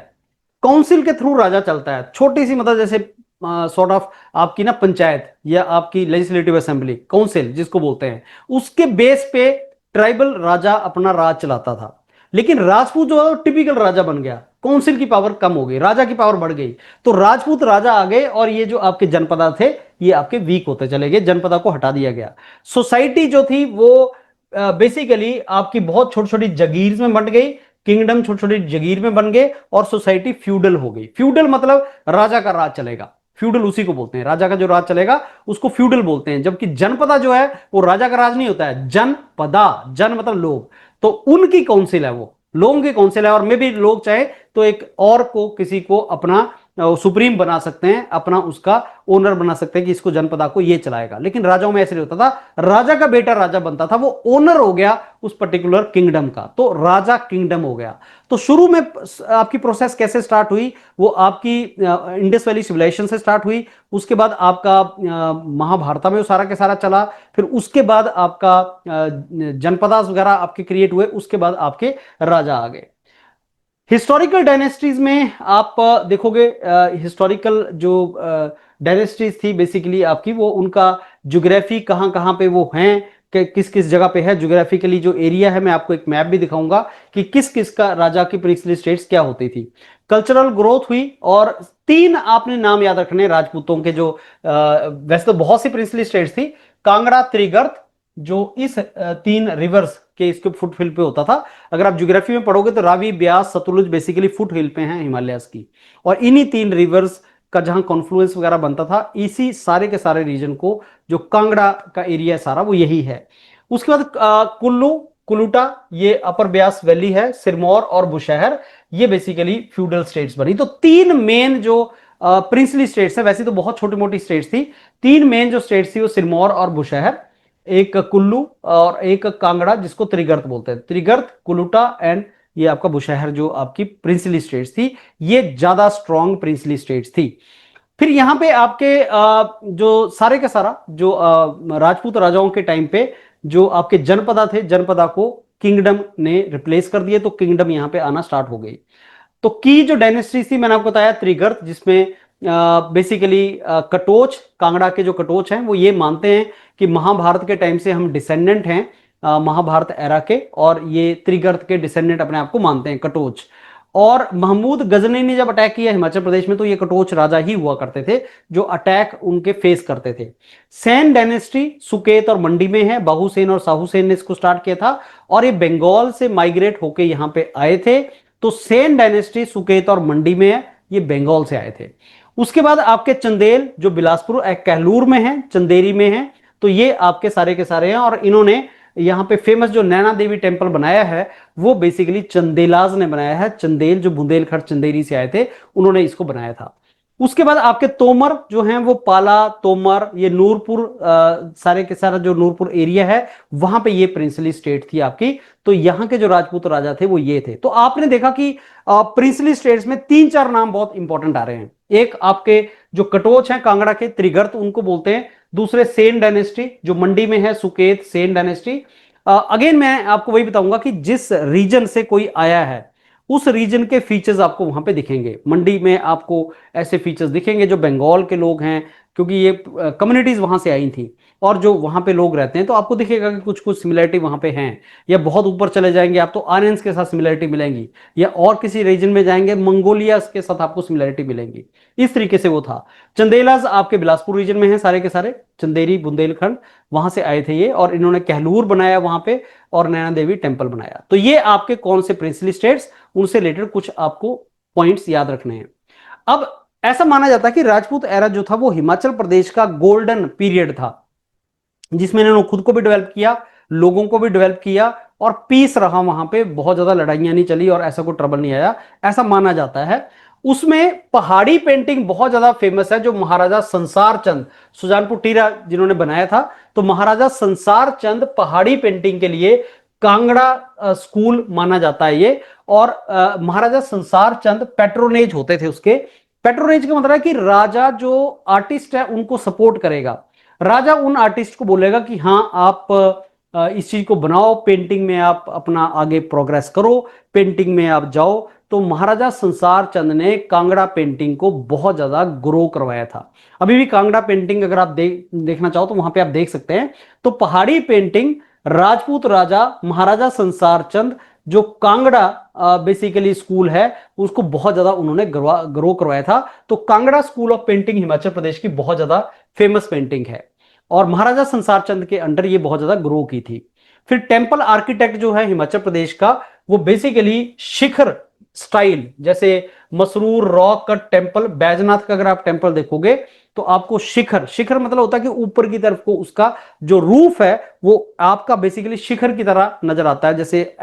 काउंसिल के थ्रू राजा चलता है। छोटी सी मतलब जैसे सॉर्ट ऑफ आपकी ना पंचायत, या आपकी लेजिस्लेटिव असेंबली, काउंसिल जिसको बोलते हैं, उसके बेस पे ट्राइबल राजा अपना राज चलाता था। लेकिन राजपूत जो है टिपिकल राजा बन गया, काउंसिल की पावर कम हो गई, राजा की पावर बढ़ गई, तो राजपूत राजा आ गए, और ये जो आपके जनपदा थे ये आपके वीक होते चले गए, जनपदा को हटा दिया गया। सोसाइटी जो थी वो बेसिकली आपकी बहुत छोटी छोटी जगीर में बंट गई, किंगडम छोटी छोटी जगीर में बन गए, और सोसाइटी फ्यूडल हो गई। फ्यूडल मतलब राजा का राज चलेगा, फ्यूडल उसी को बोलते हैं, राजा का जो राज चलेगा उसको फ्यूडल बोलते हैं। जबकि जनपदा जो है वो राजा का राज नहीं होता है, जनपदा, जन मतलब लोग, तो उनकी काउंसिल है, वो लोगों की काउंसिल है। और मे भी लोग चाहे तो एक और को, किसी को अपना सुप्रीम बना सकते हैं, अपना उसका ओनर बना सकते हैं कि इसको जनपदा को ये चलाएगा। लेकिन राजाओं में ऐसे नहीं होता था, राजा का बेटा राजा बनता था, वो ओनर हो गया उस पर्टिकुलर किंगडम का, तो राजा किंगडम हो गया। तो शुरू में आपकी प्रोसेस कैसे स्टार्ट हुई? वो आपकी इंडस वैली सिविलाइजेशन से स्टार्ट हुई, उसके बाद आपका महाभारत में वो सारा के सारा चला, फिर उसके बाद आपका जनपदा वगैरह आपके क्रिएट हुए, उसके बाद आपके राजा आ गए। हिस्टोरिकल डायनेस्टीज में आप देखोगे, हिस्टोरिकल जो डायनेस्टीज थी बेसिकली आपकी, वो उनका ज्योग्राफी कहाँ कहाँ पे वो हैं, किस किस जगह पे है ज्योग्राफिकली जो एरिया है। मैं आपको एक मैप भी दिखाऊंगा कि किस किस का राजा की प्रिंसली स्टेट्स क्या होती थी। कल्चरल ग्रोथ हुई, और 3 आपने नाम याद रखने राजपूतों के, जो वैसे तो बहुत सी प्रिंसली स्टेट्स थी, कांगड़ा, त्रिगर्त, जो इस 3 रिवर्स के इसके फुट हिल पे होता था। अगर आप ज्योग्राफी में पढ़ोगे तो रावी, ब्यास, सतलुज बेसिकली फुट हिल पे हैं हिमालयस की, और इन्हीं 3 रिवर्स का जहां कॉन्फ्लुएंस वगैरह बनता था, इसी सारे के सारे रीजन को, जो कांगड़ा का एरिया सारा, वो यही है। उसके बाद कुल्लू, कुलूटा, ये अपर ब्यास वैली है, सिरमौर और बुशहर, ये बेसिकली फ्यूडल स्टेट्स बनी। तो तीन मेन जो प्रिंसली स्टेट्स है, वैसे तो बहुत छोटी मोटी स्टेट्स थी, तीन मेन जो स्टेट्स थी वो सिरमौर और बुशहर, एक कुल्लू और एक कांगड़ा, जिसको त्रिगर्त बोलते हैं। त्रिगर्त, कुलूटा एंड ये आपका बुशहर जो आपकी प्रिंसली स्टेट्स थी, ये ज्यादा स्ट्रॉन्ग प्रिंसली स्टेट्स थी। फिर यहां पे आपके जो सारे का सारा जो राजपूत राजाओं के टाइम पे जो आपके जनपदा थे, जनपदा को किंगडम ने रिप्लेस कर दिए, तो किंगडम यहां पे आना स्टार्ट हो गई। तो की जो डायनेस्टी थी, मैंने आपको बताया त्रिगर्त, जिसमें बेसिकली कटोच, कांगड़ा के जो कटोच हैं वो ये मानते हैं कि महाभारत के टाइम से हम डिसेंडेंट हैं, महाभारत एरा के, और ये त्रिगर्त के डिसेंडेंट अपने आप को मानते हैं, कटोच। और महमूद गजनी ने जब अटैक किया हिमाचल प्रदेश में, तो ये कटोच राजा ही हुआ करते थे जो अटैक उनके फेस करते थे। सेन डायनेस्टी सुकेत और मंडी में है, बाहुसेन और साहुसेन ने इसको स्टार्ट किया था, और ये बंगाल से माइग्रेट होके यहां पे आए थे। तो सेन डायनेस्टी सुकेत और मंडी में है, ये बंगाल से आए थे। उसके बाद आपके चंदेल जो बिलासपुर कहलूर में है, चंदेरी में है, तो ये आपके सारे के सारे हैं। और इन्होंने यहां पे फेमस जो नैना देवी टेम्पल बनाया है, वो बेसिकली चंदेलाज ने बनाया है। चंदेल जो बुंदेलखंड चंदेरी से आए थे, उन्होंने इसको बनाया था। उसके बाद आपके तोमर जो हैं, वो पाला, तोमर, ये नूरपुर, सारे के सारा जो नूरपुर एरिया है, वहां पे ये प्रिंसली स्टेट थी आपकी। तो यहां के जो राजपूत राजा थे वो ये थे। तो आपने देखा कि प्रिंसली स्टेट्स में तीन चार नाम बहुत इंपॉर्टेंट आ रहे हैं। एक आपके जो कटोच हैं कांगड़ा के, त्रिगर्त उनको बोलते हैं। दूसरे सेन डायनेस्टी जो मंडी में है, सुकेत, सेन डायनेस्टी। अगेन मैं आपको वही बताऊंगा कि जिस रीजन से कोई आया है, उस रीजन के फीचर्स आपको वहां पे दिखेंगे। मंडी में आपको ऐसे फीचर्स दिखेंगे जो बंगाल के लोग हैं, क्योंकि ये कम्युनिटीज वहां से आई थी, और जो वहां पे लोग रहते हैं, तो आपको दिखेगा कि कुछ कुछ सिमिलरिटी वहां पे हैं। या बहुत ऊपर चले जाएंगे आप, तो आर्यंस के साथ सिमिलरिटी मिलेंगी, या और किसी रीजन में जाएंगे, मंगोलिया के साथ आपको सिमिलरिटी मिलेंगी। इस तरीके से वो था। चंदेलाज आपके बिलासपुर रीजन में है सारे के सारे, चंदेरी बुंदेलखंड, वहां से आए थे ये, और इन्होंने कहलूर बनाया वहां पे, और नैना देवी टेम्पल बनाया। तो ये आपके कौन से प्रिंसली स्टेट्स, उनसे रिलेटेड कुछ आपको पॉइंट्स याद रखने हैं। अब ऐसा माना जाता है कि राजपूत एरा जो था वो हिमाचल प्रदेश का गोल्डन पीरियड था, जिसमें इन्होंने खुद को भी डेवलप किया, लोगों को भी डेवलप किया, और पीस रहा वहां पे, बहुत ज्यादा लड़ाइयां नहीं चली और ऐसा कोई ट्रबल नहीं आया, ऐसा माना जाता है। उसमें पहाड़ी पेंटिंग बहुत ज्यादा फेमस है, जो महाराजा संसार चंद, सुजानपुर टीरा जिन्होंने बनाया था। तो महाराजा संसार चंद पहाड़ी पेंटिंग के लिए कांगड़ा स्कूल माना जाता है ये। और महाराजा संसार चंद पेट्रोनेज होते थे उसके। पेट्रोनेज का मतलब है कि राजा जो आर्टिस्ट है उनको सपोर्ट करेगा, राजा उन आर्टिस्ट को बोलेगा कि हाँ आप इस चीज को बनाओ, पेंटिंग में आप अपना आगे प्रोग्रेस करो, पेंटिंग में आप जाओ। तो महाराजा संसार चंद ने कांगड़ा पेंटिंग को बहुत ज्यादा ग्रो करवाया था। अभी भी कांगड़ा पेंटिंग अगर आप देखना चाहो तो वहां पे आप देख सकते हैं। तो पहाड़ी पेंटिंग राजपूत राजा महाराजा संसार चंद, जो कांगड़ा बेसिकली स्कूल है, उसको बहुत ज्यादा उन्होंने ग्रो करवाया था। तो Kangra school of painting Himachal Pradesh की बहुत ज्यादा फेमस पेंटिंग है, और महाराजा संसार चंद के अंडर ये बहुत ज्यादा ग्रो की थी। फिर टेंपल आर्किटेक्ट जो है हिमाचल प्रदेश का, वो बेसिकली शिखर स्टाइल, जैसे Masroor rock cut temple, Baijnath का अगर आप टेंपल देखोगे तो आपको शिखर, शिखर मतलब होता है कि ऊपर की तरफ को उसका जो रूफ है वो आपका बेसिकली शिखर की तरह नजर आता है, जैसे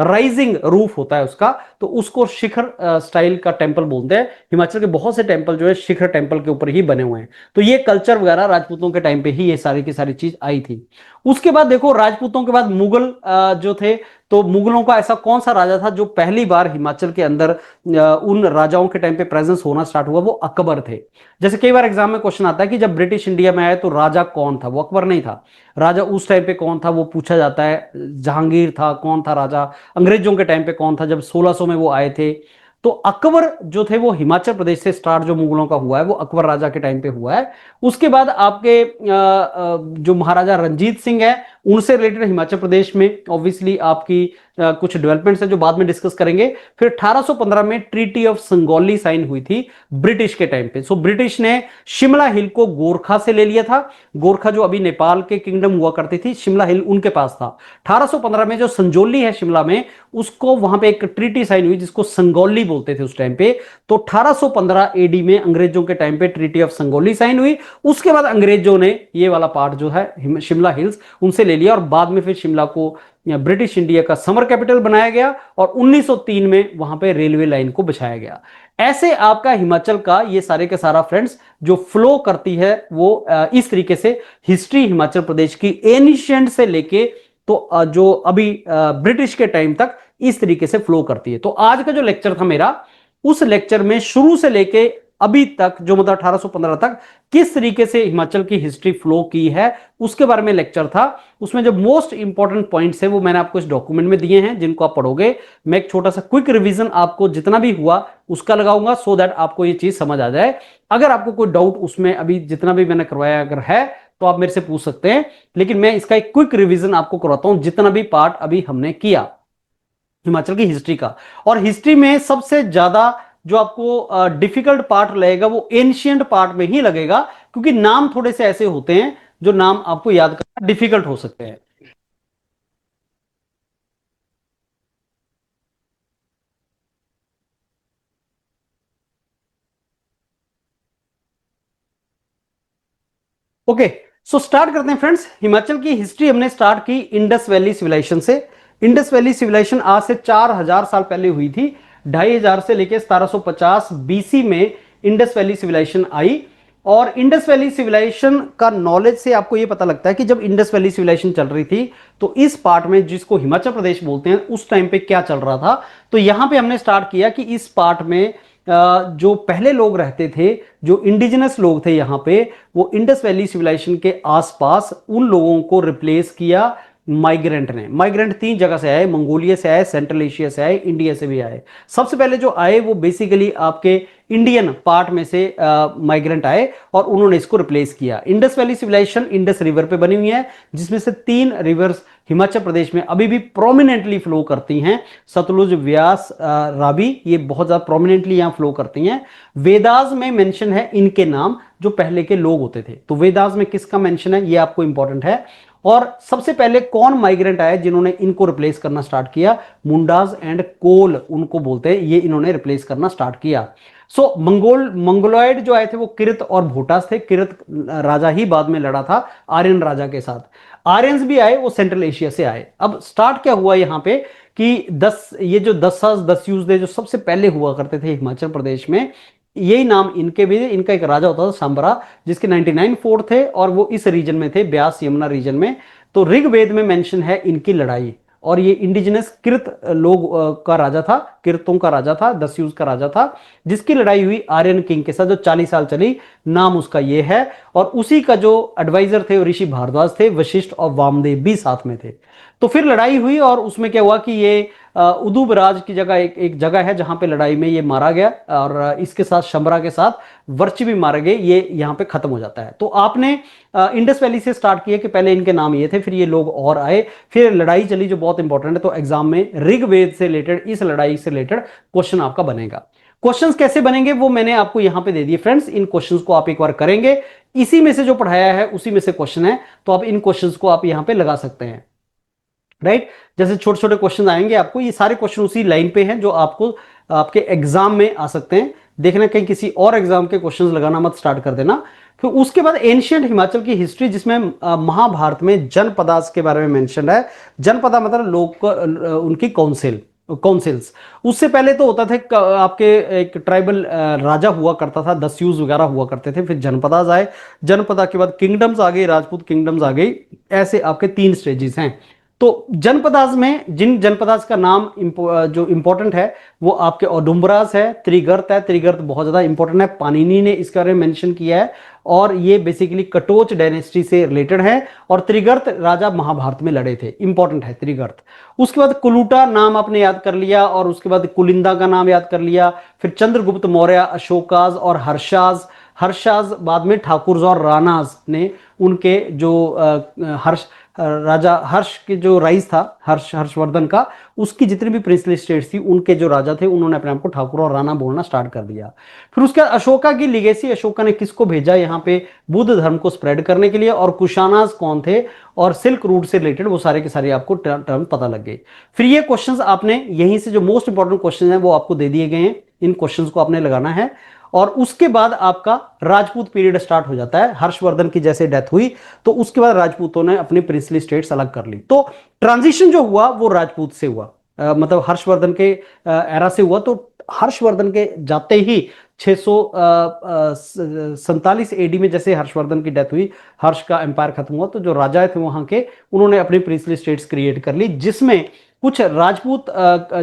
राइजिंग रूफ होता है उसका, तो उसको शिखर स्टाइल का टेंपल बोलते हैं। हिमाचल के बहुत से टेंपल जो है शिखर टेंपल के ऊपर ही बने हुए हैं। तो ये कल्चर वगैरह राजपूतों के टाइम पे ही ये सारी की सारी चीज आई थी। उसके बाद देखो, राजपूतों के बाद मुगल जो थे, तो मुगलों का ऐसा कौन सा राजा था जो पहली बार हिमाचल के अंदर उन राजाओं के टाइम पे प्रेजेंस होना स्टार्ट हुआ? वो अकबर थे। जैसे कई बार एग्जाम में क्वेश्चन आता है कि जब ब्रिटिश इंडिया में आए तो राजा कौन था? वो अकबर नहीं था। राजा उस टाइम पे कौन था वो पूछा जाता है। जहांगीर था, कौन था राजा? अंग्रेजों के टाइम पे कौन था जब 1600 में वो आए थे? तो अकबर जो थे वो हिमाचल प्रदेश से स्टार्ट जो मुगलों का हुआ है वो अकबर राजा के टाइम पे हुआ है। उसके बाद आपके जो महाराजा रंजीत सिंह है उनसे रिलेटेड हिमाचल प्रदेश में ऑब्वियसली आपकी कुछ डेवलपमेंट्स है जो बाद में डिस्कस करेंगे। फिर 1815 में ट्रीटी ऑफ संगौली साइन हुई थी ब्रिटिश के टाइम पे। सो ब्रिटिश ने शिमला हिल को गोरखा से ले लिया था। गोरखा जो अभी नेपाल के किंगडम हुआ करती थी, शिमला हिल उनके पास था। 1815 में जो संजौली है शिमला में, उसको वहां पे एक ट्रीटी साइन हुई जिसको संगौली बोलते थे उस टाइम पे। तो 1815 एडी में अंग्रेजों के टाइम पे ट्रीटी ऑफ संगौली साइन हुई। उसके बाद अंग्रेजों ने ये वाला पार्ट जो है शिमला हिल्स उनसे ले लिया और बाद में फिर शिमला को ब्रिटिश इंडिया का समर कैपिटल बनाया गया और 1903 में वहां पे रेलवे लाइन को बिछाया गया। ऐसे आपका हिमाचल का ये सारे के सारा फ्रेंड्स जो फ्लो करती है वो इस तरीके से हिस्ट्री हिमाचल प्रदेश की एनिशियंट से लेके तो जो अभी ब्रिटिश के टाइम तक इस तरीके से फ्लो करती है। तो आज का जो लेक्चर था मेरा, उस लेक्चर में शुरू से लेके अभी तक जो मतलब 1815 तक किस तरीके से हिमाचल की हिस्ट्री फ्लो की है उसके बारे में लेक्चर था। उसमें जो मोस्ट इंपॉर्टेंट पॉइंट्स है वो मैंने आपको इस डॉक्यूमेंट में दिए हैं जिनको आप पढ़ोगे। मैं एक छोटा सा क्विक रिवीजन आपको जितना भी हुआ उसका लगाऊंगा सो दैट आपको ये चीज समझ आ जाए। अगर आपको कोई डाउट उसमें अभी जितना भी मैंने करवाया अगर है तो आप मेरे से पूछ सकते हैं, लेकिन मैं इसका एक क्विक रिवीजन आपको करवाता हूं जितना भी पार्ट अभी हमने किया हिमाचल की हिस्ट्री का। और हिस्ट्री में सबसे ज्यादा जो आपको डिफिकल्ट पार्ट लगेगा वो एंशिएंट पार्ट में ही लगेगा, क्योंकि नाम थोड़े से ऐसे होते हैं जो नाम आपको याद करना डिफिकल्ट हो सकते हैं। ओके, सो स्टार्ट करते हैं फ्रेंड्स। हिमाचल की हिस्ट्री हमने स्टार्ट की इंडस वैली सिविलाइजेशन से। इंडस वैली सिविलाइजेशन आज से 4000 साल पहले हुई थी। 2500 से लेकर 1750 बीसी में इंडस वैली सिविलाइजेशन आई। और इंडस वैली सिविलाइजेशन का नॉलेज से आपको यह पता लगता है कि जब इंडस वैली सिविलाइजेशन चल रही थी तो इस पार्ट में जिसको हिमाचल प्रदेश बोलते हैं उस टाइम पे क्या चल रहा था। तो यहां पे हमने स्टार्ट किया कि इस पार्ट में जो पहले लोग रहते थे, जो इंडिजिनस लोग थे यहां पे, वो इंडस वैली सिविलाइजेशन के आसपास उन लोगों को रिप्लेस किया माइग्रेंट ने। माइग्रेंट 3 जगह से आए, मंगोलिया से आए, सेंट्रल एशिया से आए, इंडिया से भी आए। सबसे पहले जो आए वो बेसिकली आपके इंडियन पार्ट में से माइग्रेंट आए और उन्होंने इसको रिप्लेस किया। Indus valley civilisation Indus river पे बनी हुई है, जिसमें से 3 रिवर्स हिमाचल प्रदेश में अभी भी प्रोमिनेंटली फ्लो करती हैं। सतलुज, व्यास, रावी, ये बहुत ज्यादा प्रोमिनेंटली यहां फ्लो करती हैं। वेदास में मेंशन है इनके नाम जो पहले के लोग होते थे। तो वेदास में किसका मेंशन है ये आपको इंपॉर्टेंट है। और सबसे पहले कौन माइग्रेंट आए जिन्होंने इनको रिप्लेस करना स्टार्ट किया? मुंडाज एंड कोल उनको बोलते हैं, ये इन्होंने रिप्लेस करना स्टार्ट किया। सो मंगोलॉयड जो आए थे वो किरत और भोटास थे। किरत राजा ही बाद में लड़ा था आर्यन राजा के साथ। आर्यंस भी आए, वो सेंट्रल एशिया से आए। अब स्टार्ट क्या हुआ यहां पे कि 10 ये जो 10 साज 10 यूज जो सबसे पहले हुआ करते थे हिमाचल प्रदेश में, यही नाम इनके भी। इनका एक राजा होता था सांबरा, जिसके 99 फोर्ट थे और वो इस रीजन में थे, ब्यास यमुना रीजन में। तो ऋग्वेद में मेंशन है इनकी लड़ाई। और ये इंडिजिनस किरत लोग का राजा था, किरतों का राजा था, दस्यूज का राजा था, जिसकी लड़ाई हुई आर्यन किंग के साथ जो 40 साल चली। नाम उसका ये है। और उसी का जो एडवाइजर थे वो ऋषि भारद्वाज थे, वशिष्ठ और वामदेव भी साथ में थे। तो फिर लड़ाई हुई और उसमें क्या हुआ कि ये उदुबराज की जगह एक जगह है जहां पे लड़ाई में ये मारा गया और इसके साथ शंबरा के साथ वर्ची भी मारे गए। ये यहां पे खत्म हो जाता है। तो आपने इंडस वैली से स्टार्ट किया कि पहले इनके नाम ये थे, फिर ये लोग और आए, फिर लड़ाई चली जो बहुत इंपॉर्टेंट है। तो एग्जाम में ऋग्वेद से रिलेटेड, इस लड़ाई से रिलेटेड क्वेश्चन आपका बनेगा। क्वेश्चंस कैसे बनेंगे वो मैंने आपको यहां पे दे दिए फ्रेंड्स। इन क्वेश्चंस को आप एक बार करेंगे, इसी में से जो पढ़ाया है उसी में से क्वेश्चन है, तो आप इन क्वेश्चंस को आप यहां पे लगा सकते हैं। राइट, जैसे छोटे छोटे क्वेश्चन आएंगे आपको, ये सारे क्वेश्चन उसी लाइन पे हैं जो आपको आपके एग्जाम में आ सकते हैं। देखना कहीं किसी और एग्जाम के क्वेश्चंस लगाना मत स्टार्ट कर देना। फिर उसके बाद एंशियंट हिमाचल की हिस्ट्री, जिसमें महाभारत में जनपदास के बारे में मेंशन है। जनपदा मतलब लोग उनकी काउंसिल्स। उससे पहले तो होता था आपके एक ट्राइबल राजा हुआ करता था, दस्यूज वगैरह हुआ करते थे। फिर जनपदास आए, जनपदा के बाद किंगडम्स आ गए, राजपूत किंगडम्स आ गई। ऐसे आपके 3 स्टेजेस हैं। तो जनपदास में जिन जनपदास का नाम जो इंपॉर्टेंट है वो आपके औडुम्बरास है, त्रिगर्त है। त्रिगर्त बहुत ज्यादा इंपॉर्टेंट है, पाणिनि ने इसके बारे में मेंशन किया है और ये बेसिकली कटोच डायनेस्टी से रिलेटेड है। और त्रिगर्त राजा महाभारत में लड़े थे, इंपॉर्टेंट है त्रिगर्त। उसके बाद कुलूटा नाम आपने याद कर लिया और उसके बाद कुलिंदा का नाम याद कर लिया। फिर चंद्रगुप्त मौर्य, अशोकाज और हर्षाज बाद में ठाकुर और राणाज ने उनके जो राजा हर्ष के जो राइज था, हर्षवर्धन का, उसकी जितनी भी प्रिंसली स्टेट्स थी, उनके जो राजा थे उन्होंने अपने आप को ठाकुर और राणा बोलना स्टार्ट कर दिया। फिर उसके बाद अशोका की लीगेसी, अशोका ने किसको भेजा यहाँ पे बुद्ध धर्म को स्प्रेड करने के लिए, और कुशानाज कौन थे, और सिल्क रूट से रिलेटेड वो सारे के सारे आपको टर्म पता लग गए। फिर ये क्वेश्चंस आपने यहीं से जो मोस्ट इंपॉर्टेंट क्वेश्चन है वो आपको दे दिए गए हैं, इन क्वेश्चंस को आपने लगाना है। और उसके बाद आपका राजपूत पीरियड स्टार्ट हो जाता है। हर्षवर्धन की जैसे डेथ हुई तो उसके बाद राजपूतों ने अपनी प्रिंसली स्टेट्स अलग कर ली। तो ट्रांजिशन जो हुआ वो राजपूत से हुआ, मतलब हर्षवर्धन के एरा से हुआ। तो हर्षवर्धन के जाते ही 647 एडी में जैसे हर्षवर्धन की डेथ हुई, हर्ष का एम्पायर खत्म हुआ, तो जो राजा थे वहां के, उन्होंने अपनी प्रिंसली स्टेट्स क्रिएट कर ली, जिसमें कुछ राजपूत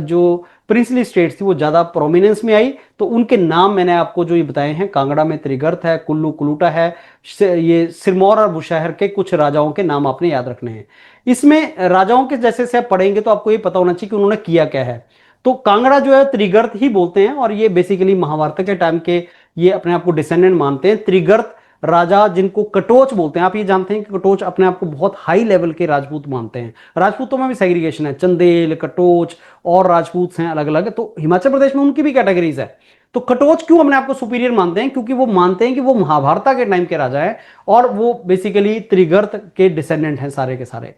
जो प्रिंसली स्टेट्स थी वो ज्यादा प्रोमिनेंस में आई। तो उनके नाम मैंने आपको जो ये बताए हैं, कांगड़ा में त्रिगर्त है, कुल्लू कुलूटा है, ये सिरमौर और बुशहर के कुछ राजाओं के नाम आपने याद रखने हैं। इसमें राजाओं के जैसे से आप पढ़ेंगे तो आपको ये पता होना चाहिए कि उन्होंने किया क्या है। तो कांगड़ा जो है त्रिगर्त ही बोलते हैं, और ये बेसिकली महाभारत के टाइम के ये अपने आप को डिसेंडेंट मानते हैं। त्रिगर्त राजा जिनको कटोच बोलते हैं, आप ये जानते हैं कि कटोच अपने आप को बहुत हाई लेवल के राजपूत मानते हैं। राजपूतों में भी सेग्रीगेशन है, चंदेल, कटोच और राजपूत हैं अलग अलग, तो हिमाचल प्रदेश में उनकी भी कैटेगरीज है। तो कटोच क्यों अपने आप को सुपीरियर मानते हैं, क्योंकि वो मानते हैं कि वो महाभारत के टाइम के राजा हैं और वो बेसिकली त्रिगर्त के डिसेंडेंट हैं सारे के सारे।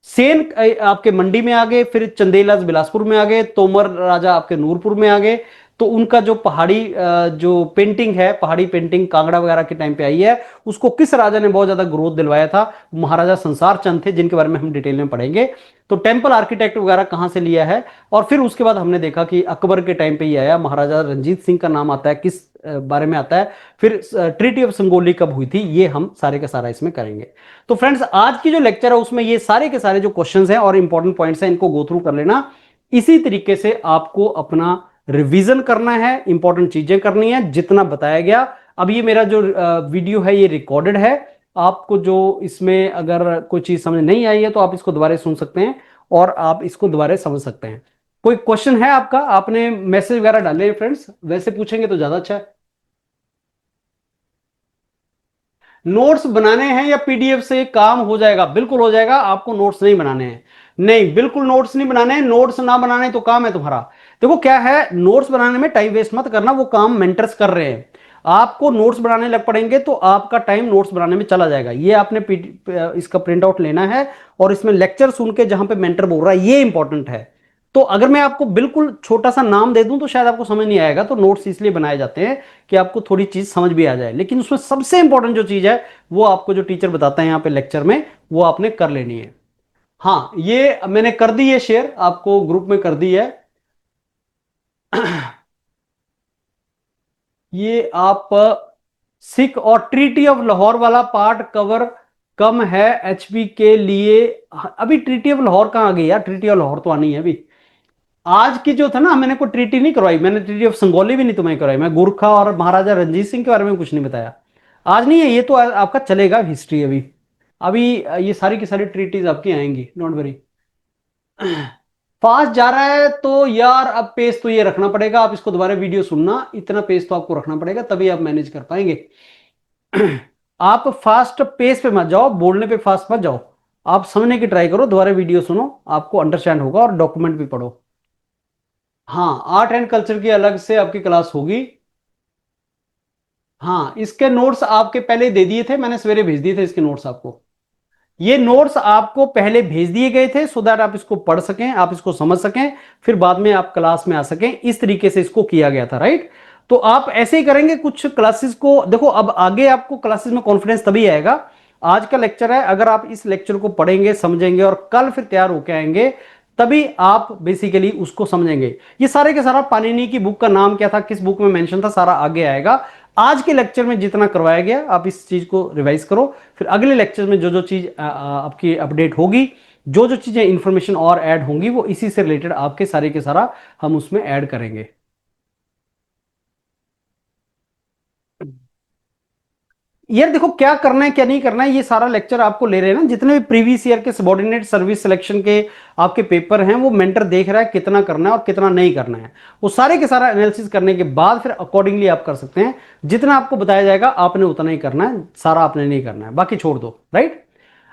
सेन आपके मंडी में आ गए, फिर चंदेलाज बिलासपुर में आ गए, तोमर राजा आपके नूरपुर में आ गए। तो उनका जो पहाड़ी जो पेंटिंग है, पहाड़ी पेंटिंग कांगड़ा वगैरह के टाइम पे आई है, उसको किस राजा ने बहुत ज्यादा ग्रोथ दिलवाया था? महाराजा संसार चंद थे, जिनके बारे में हम डिटेल में पढ़ेंगे। तो टेंपल आर्किटेक्ट वगैरह कहां से लिया है, और फिर उसके बाद हमने देखा कि अकबर के टाइम पे ही आया, महाराजा रंजीत सिंह का नाम आता है, किस बारे में आता है, फिर ट्रीटी ऑफ संगोली कब हुई थी, ये हम सारे का सारा इसमें करेंगे। तो फ्रेंड्स, आज की जो लेक्चर है उसमें ये सारे के सारे जो क्वेश्चंस हैं और इंपॉर्टेंट पॉइंट्स हैं, इनको गो थ्रू कर लेना। इसी तरीके से आपको अपना रिवीजन करना है, इंपॉर्टेंट चीजें करनी है जितना बताया गया। अब ये मेरा जो वीडियो है ये रिकॉर्डेड है, आपको जो इसमें अगर कोई चीज समझ नहीं आई है तो आप इसको दोबारा सुन सकते हैं और आप इसको दोबारा समझ सकते हैं। कोई क्वेश्चन है आपका? आपने मैसेज वगैरह डाले हैं फ्रेंड्स, वैसे पूछेंगे तो ज्यादा अच्छा है। नोट्स बनाने हैं या पीडीएफ से काम हो जाएगा? बिल्कुल हो जाएगा, आपको नोट्स नहीं बनाने हैं। नहीं, बिल्कुल नोट्स नहीं बनाने हैं। नोट्स ना बनाने तो काम है तुम्हारा। देखो क्या है, नोट्स बनाने में टाइम वेस्ट मत करना, वो काम मेंटर्स कर रहे हैं। आपको नोट्स बनाने लग पड़ेंगे तो आपका टाइम नोट्स बनाने में चला जाएगा। ये आपने इसका प्रिंट आउट लेना है और इसमें लेक्चर सुन के जहां पे मेंटर बोल रहा है ये इंपॉर्टेंट है। तो अगर मैं आपको बिल्कुल छोटा सा नाम दे दूं तो शायद आपको समझ नहीं आएगा। तो नोट्स इसलिए बनाए जाते हैं कि आपको थोड़ी चीज समझ भी आ जाए, लेकिन उसमें सबसे इंपॉर्टेंट जो चीज है वो आपको जो टीचर बताता है यहाँ पे लेक्चर में, वो आपने कर लेनी है। हाँ, ये मैंने कर दी है शेयर, आपको ग्रुप में कर दी है। ये आप सिख और ट्रीटी ऑफ लाहौर वाला पार्ट कवर कम है एचपी के लिए। अभी ट्रीटी ऑफ लाहौर कहाँ आ गई यार? ट्रीटी ऑफ लाहौर तो आनी है अभी। आज की जो था ना, मैंने कोई ट्रीटी नहीं करवाई, मैंने ट्रीटी ऑफ संगोली भी नहीं तुम्हें करवाई, मैं गुरखा और महाराजा रंजीत सिंह के बारे में कुछ नहीं बताया। आज नहीं है ये तो, आपका चलेगा हिस्ट्री अभी। अभी ये सारी की सारी ट्रीटीज आपकी आएंगी, डोंट वरी। फास्ट जा रहा है तो यार अब पेस तो ये रखना पड़ेगा, आप इसको दोबारा वीडियो सुनना, इतना पेस तो आपको रखना पड़ेगा तभी आप मैनेज कर पाएंगे। आप फास्ट पेस पे मत जाओ, बोलने पे फास्ट मत जाओ, आप समझने की ट्राई करो, दोबारा वीडियो सुनो, आपको अंडरस्टैंड होगा, और डॉक्यूमेंट भी पढ़ो। हाँ, आर्ट एंड कल्चर की अलग से आपकी क्लास होगी। हाँ, इसके नोट्स आपके पहले दे दिए थे, मैंने सवेरे भेज दिए थे इसके नोट्स आपको। ये नोट्स आपको पहले भेज दिए गए थे सो दैट आप इसको पढ़ सकें, आप इसको समझ सकें, फिर बाद में आप क्लास में आ सकें। इस तरीके से इसको किया गया था, राइट? तो आप ऐसे ही करेंगे कुछ क्लासेस को। देखो अब आगे आपको क्लासेस में कॉन्फिडेंस तभी आएगा। आज का लेक्चर है, अगर आप इस लेक्चर को पढ़ेंगे, समझेंगे और कल फिर तैयार होकर आएंगे, तभी आप बेसिकली उसको समझेंगे। ये सारे के सारा पाणिनि की बुक का नाम क्या था, किस बुक में मेंशन था, सारा आगे आएगा। आज के लेक्चर में जितना करवाया गया आप इस चीज को रिवाइज करो, फिर अगले लेक्चर में जो जो चीज आपकी अपडेट होगी, जो जो चीजें इंफॉर्मेशन और ऐड होंगी, वो इसी से रिलेटेड आपके सारे के सारा हम उसमें ऐड करेंगे। यार देखो क्या करना है क्या नहीं करना है, ये सारा लेक्चर आपको ले रहे हैं ना, जितने भी प्रीवियस ईयर के सबऑर्डिनेट सर्विस सिलेक्शन के आपके पेपर हैं, वो मेंटर देख रहा है कितना करना है और कितना नहीं करना है। वो सारे के सारा एनालिसिस करने के बाद फिर अकॉर्डिंगली आप कर सकते हैं। जितना आपको बताया जाएगा आपने उतना ही करना है, सारा आपने नहीं करना है, बाकी छोड़ दो, राइट?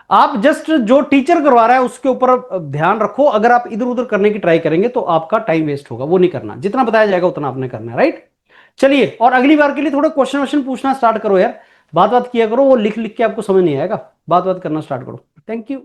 आप जस्ट जो टीचर करवा रहा है उसके ऊपर ध्यान रखो। अगर आप इधर उधर करने की ट्राई करेंगे तो आपका टाइम वेस्ट होगा, वो नहीं करना। जितना बताया जाएगा उतना आपने करना है, राइट। चलिए, और अगली बार के लिए थोड़ा क्वेश्चन वश्चन पूछना स्टार्ट करो यार, बात बात किया करो, वो लिख लिख के आपको समझ नहीं आएगा, बात बात करना स्टार्ट करो। Thank you.